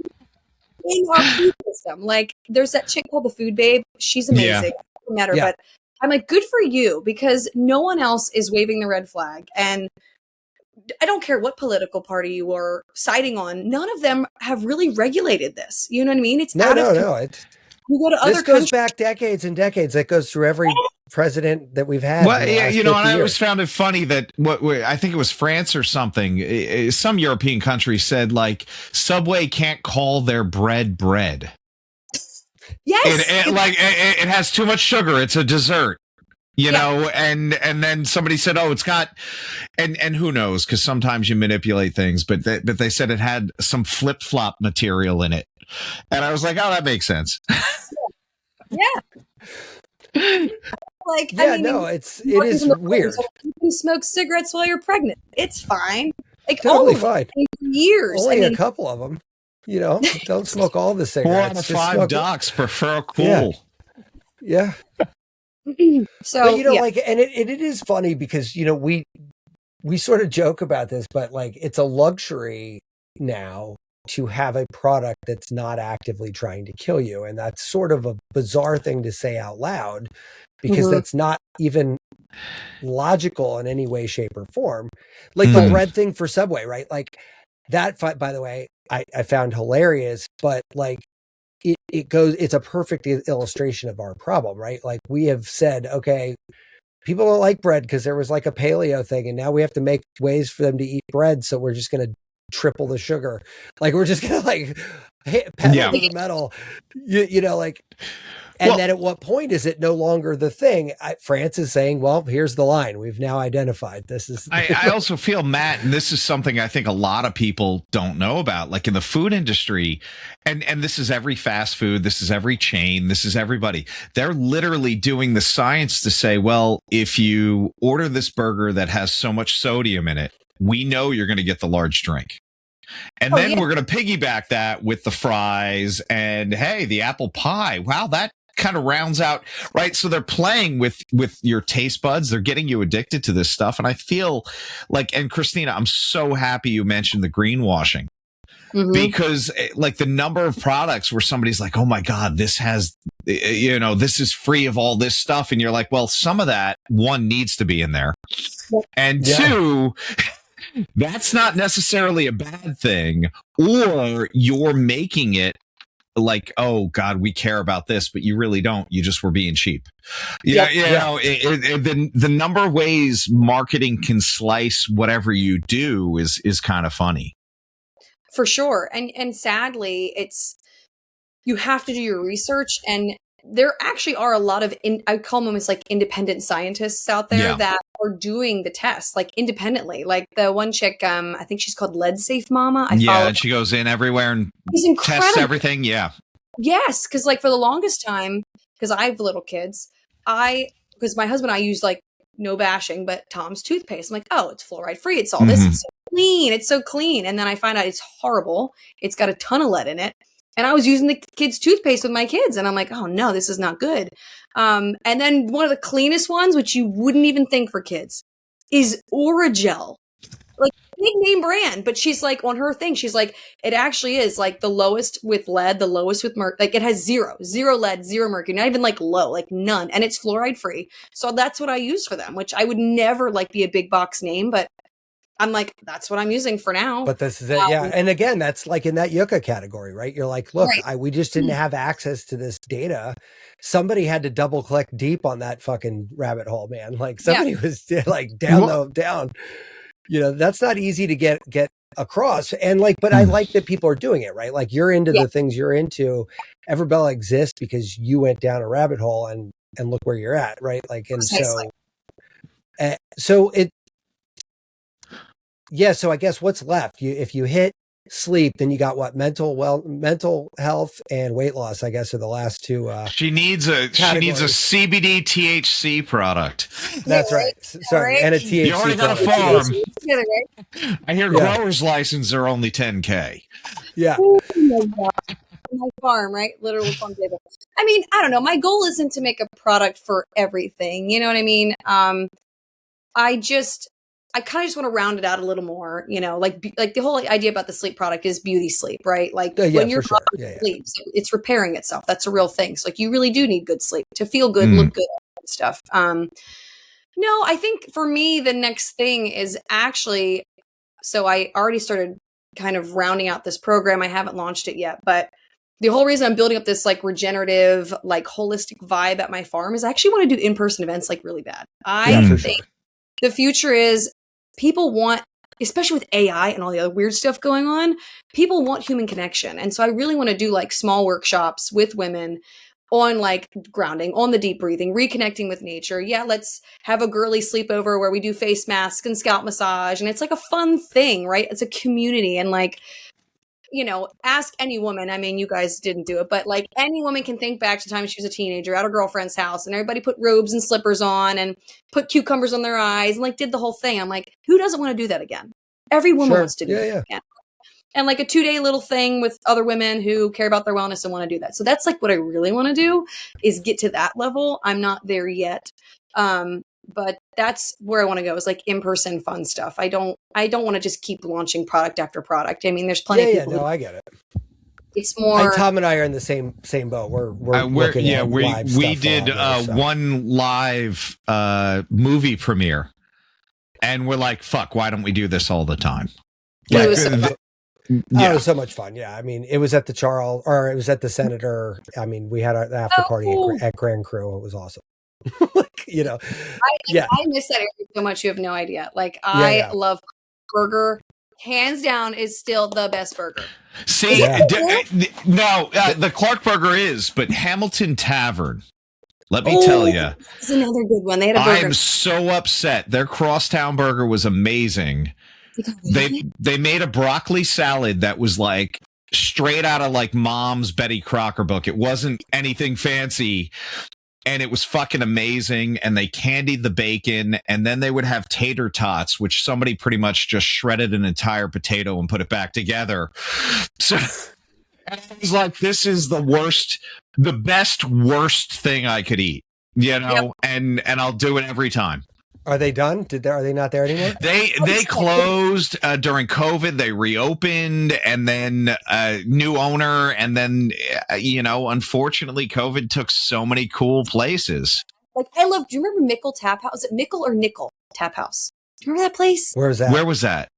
In our food system, like, there's that chick called the Food Babe. She's amazing. Doesn't matter, but I'm like, good for you, because no one else is waving the red flag. And I don't care what political party you are siding on, none of them have really regulated this. You know what I mean? It's No, out of no. you go to other This goes countries. back decades and decades. That goes through every president that we've had. Well, in the yeah, last you know, 50 and I years. always found it funny that I think it was France or something. Some European country said like Subway can't call their bread bread. Yes, It has too much sugar. It's a dessert. You know, and then somebody said, "Oh, it's got," and who knows? Because sometimes you manipulate things, but they said it had some flip flop material in it, and I was like, "Oh, that makes sense." yeah. Like, Yeah, I mean, no, it is weird. You can smoke cigarettes while you're pregnant. It's fine. Like Totally all of fine. them for years. Only I mean, a couple of them. You know, don't smoke all the 4 cigarettes. out of Just 5 smoke- docs prefer cool. Yeah. so But, you know, yeah. like, and it is funny because, you know, we sort of joke about this, but like, it's a luxury now to have a product that's not actively trying to kill you. And that's sort of a bizarre thing to say out loud because that's not even logical in any way, shape, or form. Like the bread thing for Subway, right? Like that, by the way, I found hilarious, but like it's a perfect illustration of our problem, right? Like we have said, okay, people don't like bread because there was like a paleo thing, and now we have to make ways for them to eat bread. So we're just going to triple the sugar. Like we're just going to like pedal to the metal, you know, like, and then at what point is it no longer the thing? France is saying, well, here's the line. We've now identified this is. I also feel, Matt, and this is something I think a lot of people don't know about, like in the food industry, and this is every fast food, this is every chain, this is everybody. They're literally doing the science to say, well, if you order this burger that has so much sodium in it, we know you're going to get the large drink. And then we're going to piggyback that with the fries and, hey, the apple pie. Wow, that kind of rounds out, right? So they're playing with your taste buds. They're getting you addicted to this stuff. And I feel like, and Cristina, I'm so happy you mentioned the greenwashing. Because like the number of products where somebody's like, oh my God, this has, you know, this is free of all this stuff. And you're like, well, some of that, one, needs to be in there. And two, that's not necessarily a bad thing, or you're making it like, oh God, we care about this, but you really don't. You just were being cheap. You know, the number of ways marketing can slice whatever you do is kind of funny. For sure. And sadly, you have to do your research, and there actually are a lot of, I call them as like independent scientists out there that are doing the tests like independently. Like the one chick, I think she's called Lead Safe Mama. And she goes in everywhere and tests everything. Yeah. Yes. Cause like for the longest time, cause I have little kids, because my husband and I use like, no bashing, but Tom's toothpaste. I'm like, oh, it's fluoride free. It's all this. It's so clean. It's so clean. And then I find out it's horrible. It's got a ton of lead in it. And I was using the kids' toothpaste with my kids. And I'm like, oh no, this is not good. And then one of the cleanest ones, which you wouldn't even think for kids, is Oragel. Like big name brand. But she's like, on her thing, she's like, it actually is like the lowest with lead, the lowest with mercury. Like it has zero lead, zero mercury, not even like low, like none. And it's fluoride free. So that's what I use for them, which I would never like be a big box name, but I'm like, that's what I'm using for now. But this is it. Yeah. And again, that's like in that yucca category, right? You're like, look, we just didn't have access to this data. Somebody had to double click deep on that fucking rabbit hole, man. Like somebody was like down. You know, that's not easy to get across. And like, but I like that people are doing it, right? Like you're into the things you're into. Everbella exists because you went down a rabbit hole and look where you're at, right? Like, and so it, so I guess what's left? If you hit sleep, then you got what? Mental health and weight loss, I guess, are the last two. She needs a CBD THC product. That's right. Sorry, and a THC. You already got a farm. I hear growers' license are only $10K. Yeah. My farm, right? Literal farm table. I mean, I don't know. My goal isn't to make a product for everything. You know what I mean? I kind of just want to round it out a little more, you know, like the whole idea about the sleep product is beauty sleep, right? Like when your body sleeps, it's repairing itself. That's a real thing. So like you really do need good sleep to feel good, look good, and stuff. No, I think for me, the next thing is actually So I already started kind of rounding out this program. I haven't launched it yet, but the whole reason I'm building up this like regenerative, like holistic vibe at my farm is I actually want to do in-person events like really bad. I think the future is people want, especially with AI and all the other weird stuff going on, people want human connection. And so I really want to do like small workshops with women on like grounding, on the deep breathing, reconnecting with nature. Yeah, let's have a girly sleepover where we do face masks and scalp massage. And it's like a fun thing, right? It's a community. And like, you know, ask any woman. I mean, you guys didn't do it, but like any woman can think back to the time she was a teenager at her girlfriend's house and everybody put robes and slippers on and put cucumbers on their eyes and like did the whole thing. I'm like, who doesn't want to do that again? Every woman wants to do that again. And like a 2-day little thing with other women who care about their wellness and want to do that. So that's like what I really want to do is get to that level. I'm not there yet. But that's where I want to go is like in-person fun stuff. I don't want to just keep launching product after product. I mean, there's plenty of people. No, I get it. It's more. Tom and I are in the same boat. We're looking at live we stuff did one live movie premiere, and we're like, "Fuck, why don't we do this all the time?" Yeah, it was so much fun. Yeah, I mean, it was at the it was at the Senator. I mean, we had an after party at Grand Crew. It was awesome. You know, I miss that area so much. You have no idea. Like, I love burger. Hands down, is still the best burger. See, the Clark Burger is, but Hamilton Tavern. Let me tell you, it's another good one. They had a burger. I'm so upset. Their Crosstown burger was amazing. They made a broccoli salad that was like straight out of like mom's Betty Crocker book. It wasn't anything fancy. And it was fucking amazing. And they candied the bacon. And then they would have tater tots, which somebody pretty much just shredded an entire potato and put it back together. So I was like, this is the worst thing I could eat, you know, and I'll do it every time. Are they done? Are they not there anymore? They closed during COVID. They reopened, and then new owner, and then you know, unfortunately, COVID took so many cool places. Like I love. Do you remember Mickle Tap House? Is it Mickle or Nickel Tap House? Do you remember that place? Where was that? Where was that?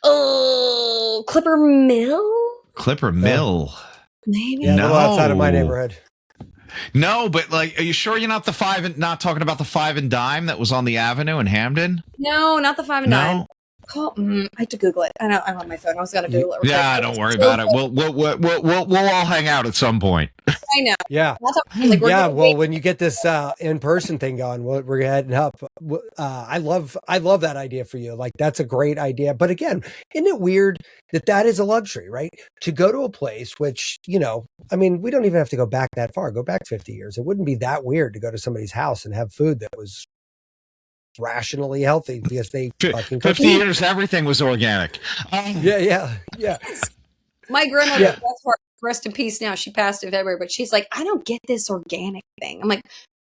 Oh, Clipper Mill. Clipper Mill. Maybe. Yeah, a little outside of my neighborhood. No, but like, are you sure you're not not talking about the Five and Dime that was on the Avenue in Hamden? No, not the Five and Dime. I have to Google it. I'm on my phone. I was gonna Google it. Yeah, don't worry about it. We'll all hang out at some point. I know. Yeah. Well, when you get this in-person thing going, we're heading up. I love that idea for you. Like, that's a great idea. But again, isn't it weird that is a luxury, right? To go to a place which, you know, I mean, we don't even have to go back that far. Go back 50 years. It wouldn't be that weird to go to somebody's house and have food that was rationally healthy because they fucking 50 years everything was organic. Yeah. My grandmother, rest in peace now, she passed in February, but she's like, I don't get this organic thing. I'm like,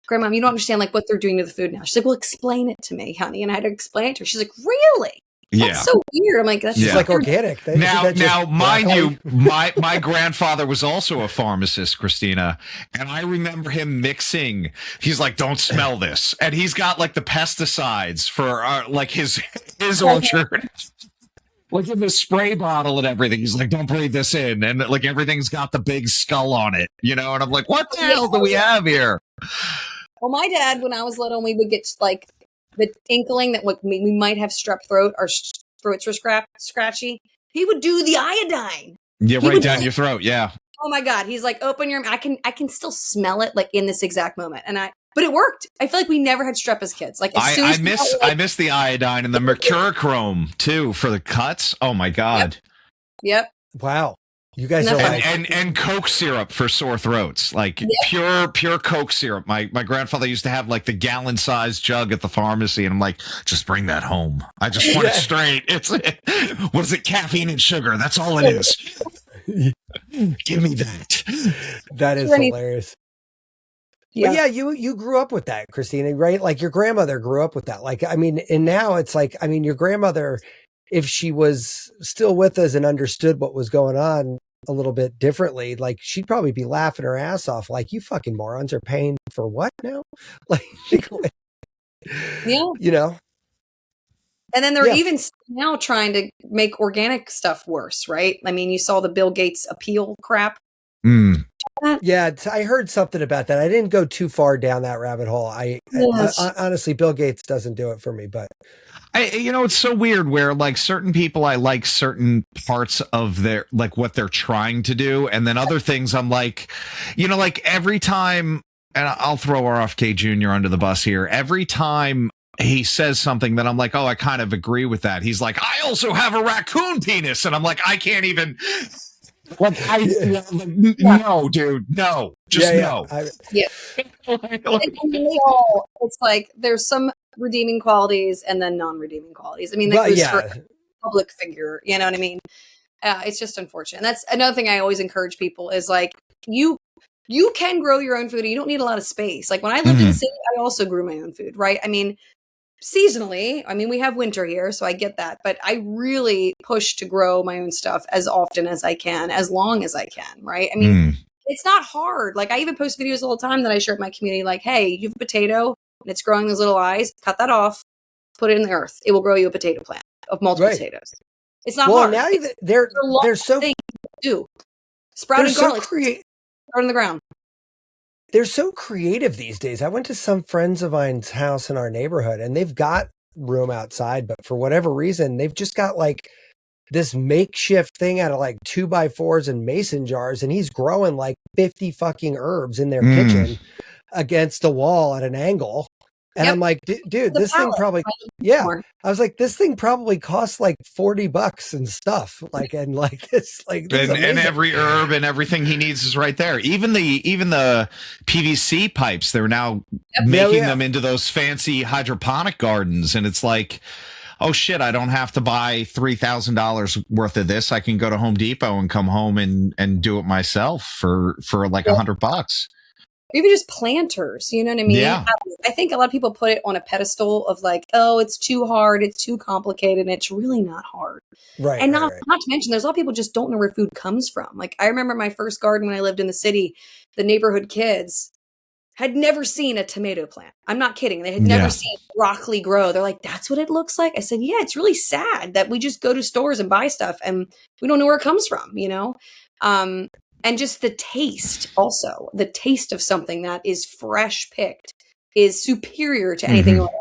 Grandma, you don't understand like what they're doing to the food now. She's like, well, explain it to me, honey. And I had to explain it to her. She's like, really? That's so weird. I'm like, that's just like organic. Now, mind you, my grandfather was also a pharmacist, Cristina, and I remember him mixing. He's like, "Don't smell this," and he's got like the pesticides for like his orchard. Like in the spray bottle and everything. He's like, don't breathe this in. And like everything's got the big skull on it, you know? And I'm like, what the hell do we have here? Well, my dad, when I was little, we would get like the inkling that we might have strep throat, our throats were scratchy. He would do the iodine. Yeah, right down your throat. Yeah. Oh my God. He's like, open your, I can still smell it like in this exact moment. But it worked. I feel like we never had strep as kids. Like as soon as I miss the iodine and the mercurochrome too for the cuts. Oh my God. Yep. Wow. You guys are like and Coke syrup for sore throats, like pure Coke syrup. My grandfather used to have like the gallon-sized jug at the pharmacy, and I'm like, just bring that home. I just want it straight. It's what is it? Caffeine and sugar. That's all it is. Give me that. That is hilarious. Yeah. But yeah, you grew up with that, Cristina, right? Like your grandmother grew up with that. Like, I mean, and now it's like, I mean, your grandmother, if she was still with us and understood what was going on a little bit differently, like she'd probably be laughing her ass off. Like, you fucking morons are paying for what now? Like, yeah, you know, And then they're even now trying to make organic stuff worse, right? I mean, you saw the Bill Gates appeal crap. Yeah, I heard something about that. I didn't go too far down that rabbit hole. I honestly, Bill Gates doesn't do it for me, but it's so weird where like certain people, I like certain parts of their, like what they're trying to do. And then other things I'm like, like every time, and I'll throw RFK Jr. under the bus here. Every time he says something that I'm like, oh, I kind of agree with that. He's like, I also have a raccoon penis. And I'm like, I can't even. Like, no, dude, no, just no. It's like there's some redeeming qualities and then non-redeeming qualities. I mean, that goes for a public figure. You know what I mean? It's just unfortunate. And that's another thing I always encourage people is like you can grow your own food. You don't need a lot of space. Like when I lived in the city, I also grew my own food. Right? I mean, seasonally, I mean, we have winter here, so I get that. But I really push to grow my own stuff as often as I can, as long as I can, right? I mean, it's not hard. Like I even post videos all the time that I share with my community, like, hey, you have a potato and it's growing those little eyes, cut that off, put it in the earth. It will grow you a potato plant of multiple potatoes. It's not hard. Now they're so do sprouted garlic, out on the ground. They're so creative these days. I went to some friends of mine's house in our neighborhood and they've got room outside, but for whatever reason, they've just got like this makeshift thing out of like 2x4s and mason jars. And he's growing like 50 fucking herbs in their kitchen against a wall at an angle. And I'm like, dude, this thing probably, I was like, this thing probably costs like $40 and stuff. Like, and like this, like, this and every herb and everything he needs is right there. Even the PVC pipes, they're now making them into those fancy hydroponic gardens. And it's like, oh shit, I don't have to buy $3,000 worth of this. I can go to Home Depot and come home and do it myself for like $100. Even just planters, you know what I mean? Yeah. I think a lot of people put it on a pedestal of like, oh, it's too hard, it's too complicated, and it's really not hard. Right. And not to mention, there's a lot of people just don't know where food comes from. Like I remember my first garden when I lived in the city, the neighborhood kids had never seen a tomato plant. I'm not kidding. They had never seen broccoli grow. They're like, that's what it looks like? I said, yeah, it's really sad that we just go to stores and buy stuff and we don't know where it comes from, you know? And just the taste also, the taste of something that is fresh picked is superior to anything else.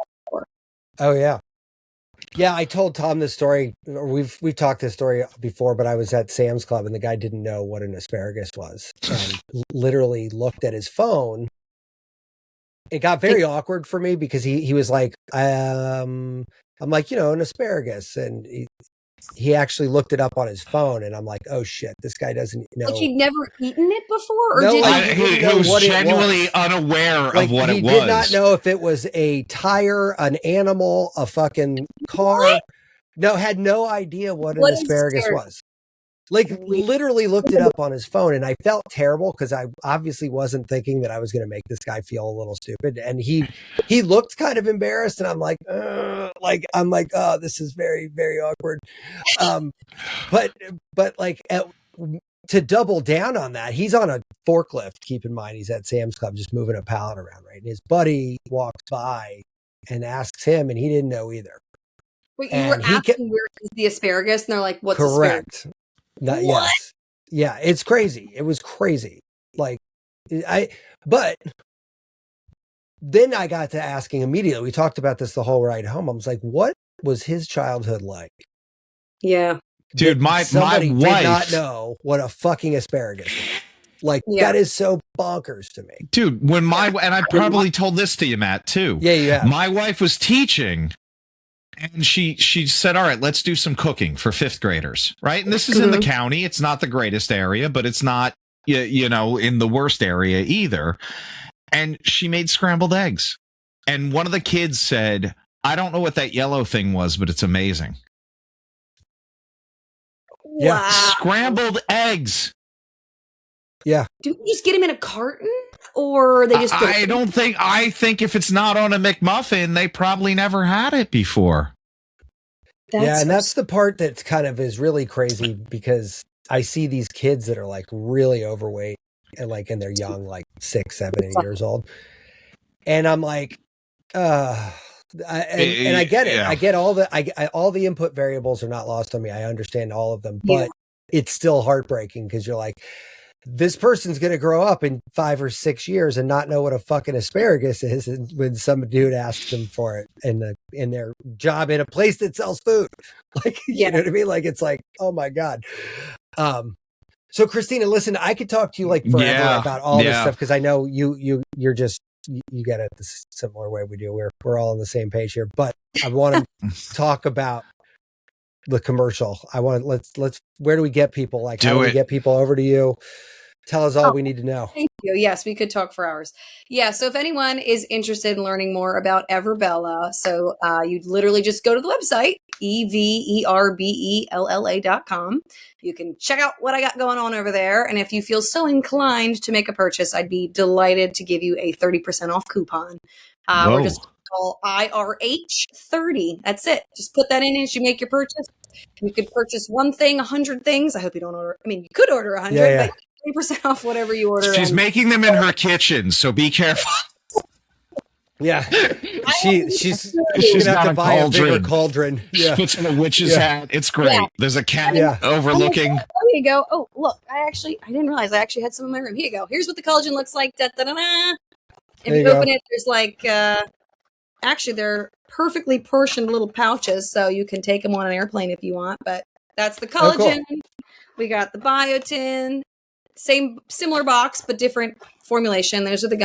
Oh yeah. Yeah, I told Tom this story. We've talked this story before, but I was at Sam's Club and the guy didn't know what an asparagus was and literally looked at his phone. It got very awkward for me because he was like, I'm like, an asparagus. And he actually looked it up on his phone and I'm like, oh shit, this guy doesn't know. Like he'd never eaten it before? Or no, he was genuinely unaware of what it was. He did not know if it was a tire, an animal, a fucking car. What? No, had no idea what an asparagus was. Like literally looked it up on his phone and I felt terrible because I obviously wasn't thinking that I was going to make this guy feel a little stupid. And he looked kind of embarrassed and I'm like, oh, this is very, very awkward. But like to double down on that, he's on a forklift. Keep in mind, he's at Sam's Club, just moving a pallet around, right? And his buddy walks by and asks him and he didn't know either. Wait, you were asking where is the asparagus? And they're like, what's correct. Asparagus? Yes. Yeah, it's crazy. It was crazy. Like but then I got to asking immediately. We talked about this the whole ride home. I was like, what was his childhood like? Yeah. Dude, my wife did not know what a fucking asparagus is. Like that is so bonkers to me. Dude, and I probably told this to you, Matt, too. Yeah, you have. My wife was teaching and she said, all right, let's do some cooking for fifth graders, right? And this is in the county. It's not the greatest area, but it's not, in the worst area either. And she made scrambled eggs. And one of the kids said, I don't know what that yellow thing was, but it's amazing. Yeah. Wow. Scrambled eggs. Yeah. Do you just get them in a carton? Or they just I think if it's not on a McMuffin, they probably never had it before. That's the part that kind of is really crazy because I see these kids that are like really overweight and and they're young, like 6, 7, 8 years old. And I'm like, and I get it. Yeah. I get all the input variables are not lost on me. I understand all of them, but it's still heartbreaking because you're like, this person's going to grow up in 5 or 6 years and not know what a fucking asparagus is. And when some dude asks them for it in their job in a place that sells food, like, you know what I mean? Like, it's like, oh my God. So Cristina, listen, I could talk to you like forever about all this stuff. Cause I know you're just, you get it the similar way we do. We're all on the same page here, but I want to talk about the commercial. I want let's where do we get people? Like, how do we get people over to you? Tell us all we need to know. Thank you. Yes, we could talk for hours. Yeah. So if anyone is interested in learning more about Everbella, so you'd literally just go to the website, everbella.com. You can check out what I got going on over there. And if you feel so inclined to make a purchase, I'd be delighted to give you a 30% off coupon. We're just call IRH30. That's it. Just put that in as you make your purchase. You could purchase one thing, 100 things. I hope you don't order. I mean, you could order 100, but 30% off whatever you order. She's making them in her kitchen, so be careful. Yeah, she's gonna have to buy a bigger cauldron. She puts in a witch's hat. It's great. Yeah. There's a cat overlooking. There you go. Oh, look! I didn't realize I actually had some in my room. Here you go. Here's what the collagen looks like. Da, da, da, da. If you open it, there's like actually they're perfectly portioned little pouches, so you can take them on an airplane if you want. But that's the collagen. Oh, cool. We got the biotin. Similar box, but different formulation. Those are the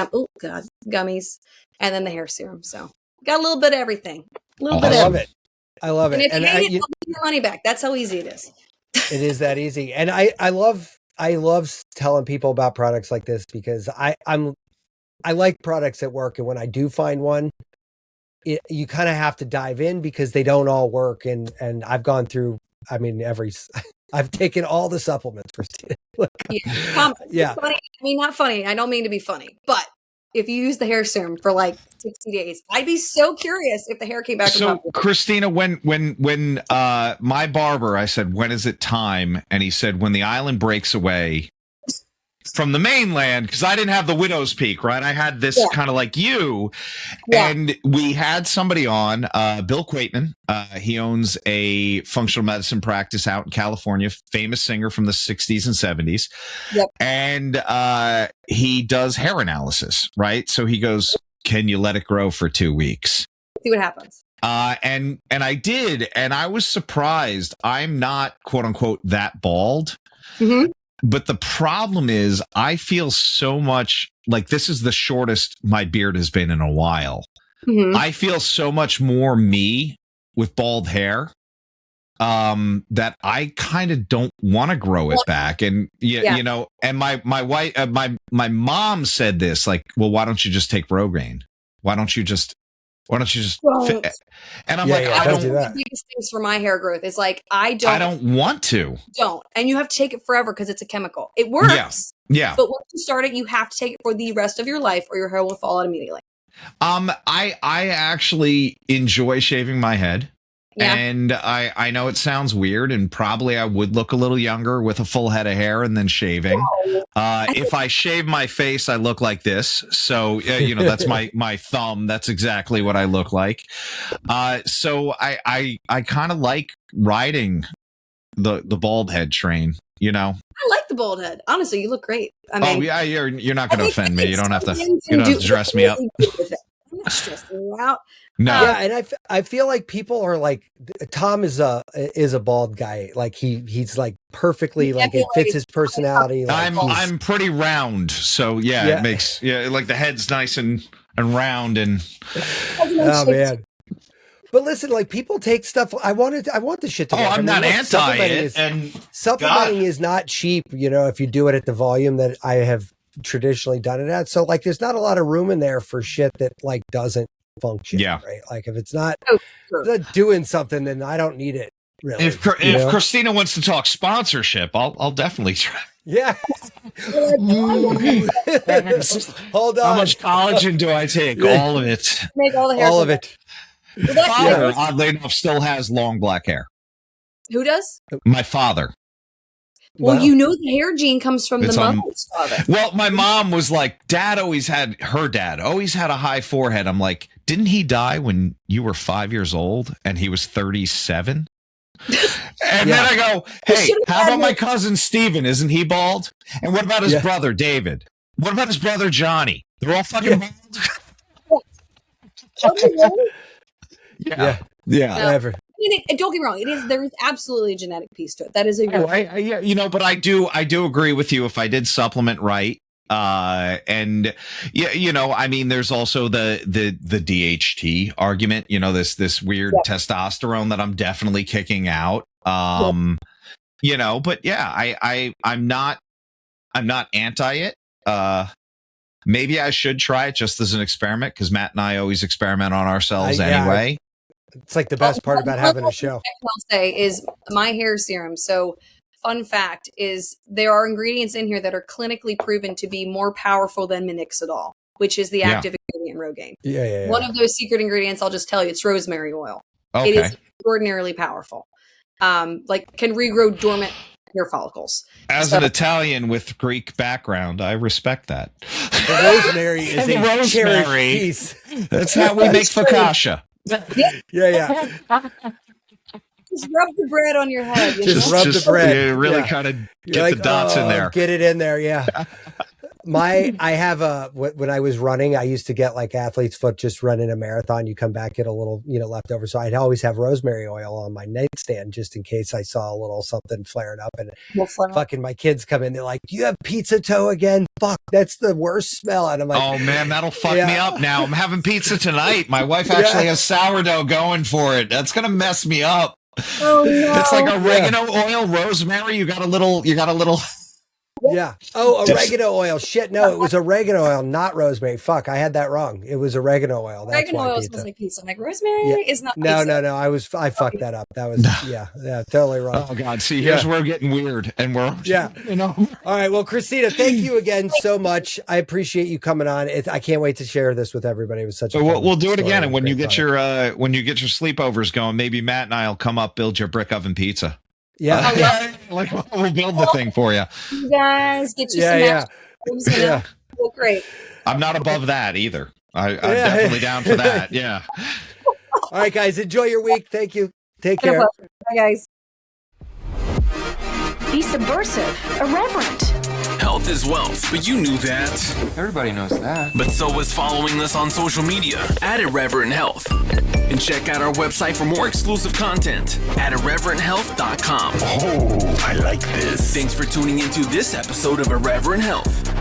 gummies, and then the hair serum. So got a little bit of everything. I love it. And if you hate it, I'll give your money back. That's how easy it is. It is that easy. And I love telling people about products like this because I like products that work. And when I do find one, you kind of have to dive in because they don't all work. And I've gone through, I mean, I've taken all the supplements, Cristina. Yeah. Funny. I mean, not funny. I don't mean to be funny, but if you use the hair serum for like 60 days, I'd be so curious if the hair came back. So Cristina, when my barber, I said, when is it time? And he said, when the island breaks away from the mainland, because I didn't have the widow's peak, right? I had this kind of like you. And we had somebody on, Bill Quaitman. He owns a functional medicine practice out in California, famous singer from the 60s and 70s. And he does hair analysis, right? So he goes, can you let it grow for 2 weeks? See what happens. And I did, and I was surprised. I'm not, quote unquote, that bald. Mm-hmm. But the problem is I feel so much like this is the shortest my beard has been in a while. Mm-hmm. I feel so much more me with bald hair that I kind of don't want to grow it back. And you know, and my wife, my mom said this, like, well, why don't you just take Rogaine? Why don't you just fit? And I'm I don't do that. The biggest things for my hair growth is like I don't want to. And you have to take it forever because it's a chemical. It works. Yeah. But once you start it, you have to take it for the rest of your life or your hair will fall out immediately. I actually enjoy shaving my head. Yeah. And I know it sounds weird, and probably I would look a little younger with a full head of hair and then shaving. If I shave my face, I look like this. So, you know, that's my thumb. That's exactly what I look like. So I kind of like riding the bald head train, you know. I like the bald head. Honestly, you look great. I mean, you're not going to offend me. You don't have to dress me up. I'm not stressing you out. No. Yeah, and I feel like people are like, Tom is a bald guy. Like he's like perfectly like it fits his personality. Like I'm pretty round, so it makes like the head's nice and round and. Oh man. But listen, like people take stuff. I want the shit to work. I'm not anti it. Supplementing is not cheap, you know, if you do it at the volume that I have traditionally done it at. So like there's not a lot of room in there for shit that like doesn't function. Yeah. Right. Like if it's not doing something, then I don't need it. Really. If Cristina wants to talk sponsorship, I'll definitely try. Yeah. Hold on. How much collagen do I take? All of it. Make all the hair. All of it. My father, oddly enough, still has long black hair. Who does? My father. Well, you know the hair gene comes from the mother's father. Well, my mom was like, her dad always had a high forehead. I'm like, didn't he die when you were 5 years old and he was 37? And then I go, hey, how about my cousin Steven? Isn't he bald? And what about his brother David? What about his brother Johnny? They're all fucking bald. Yeah. Whatever. I mean, don't get me wrong. There is absolutely a genetic piece to it. That is a but I do agree with you if I did supplement right. And I mean, there's also the DHT argument, this weird testosterone that I'm definitely kicking out. But I'm not anti it. Maybe I should try it just as an experiment, because Matt and I always experiment on ourselves anyway. It's like the best part about having a show. I'll say is my hair serum. So fun fact is there are ingredients in here that are clinically proven to be more powerful than minoxidil, which is the active ingredient in Rogaine. One of those secret ingredients, I'll just tell you, it's rosemary oil. Okay. It is extraordinarily powerful. Can regrow dormant hair follicles. As an Italian with Greek background, I respect that. The rosemary is a cherished piece. That's how we make focaccia. Yeah. Just rub the bread on your head. Just rub the bread. Yeah, really kind of get the dots in there. Get it in there, yeah. I have when I was running, I used to get like athlete's foot just running a marathon. You come back, get a little, leftover. So I'd always have rosemary oil on my nightstand just in case I saw a little something flaring up. And fucking my kids come in, they're like, "Do you have pizza toe again? Fuck, that's the worst smell." And I'm like, "Oh man, that'll fuck me up now. I'm having pizza tonight. My wife actually has sourdough going for it. That's gonna mess me up." Oh no! It's like oregano oil, rosemary. You got a little. Yeah. Oh, oregano oil. Shit. No, it was oregano oil, not rosemary. Fuck, I had that wrong. It was oregano oil. That's oregano oil smells like pizza. I'm like, rosemary is not no, pizza. No. I fucked that up. That was totally wrong. Oh God. See, here's where we're getting weird, and we're All right. Well, Cristina, thank you again so much. I appreciate you coming on. I can't wait to share this with everybody. It was such a we'll do it again, and when you get your sleepovers going, maybe Matt and I'll come up, build your brick oven pizza. Yeah. We'll build the thing for you. You guys get you some Well, great. I'm not above that either. I'm definitely down for that. Yeah. All right, guys. Enjoy your week. Thank you. Take care. Bye, guys. Be subversive, irreverent. Health is wealth, but you knew that. Everybody knows that. But so is following us on social media at Irreverent Health. And check out our website for more exclusive content at irreverenthealth.com. Oh, I like this. Thanks for tuning into this episode of Irreverent Health.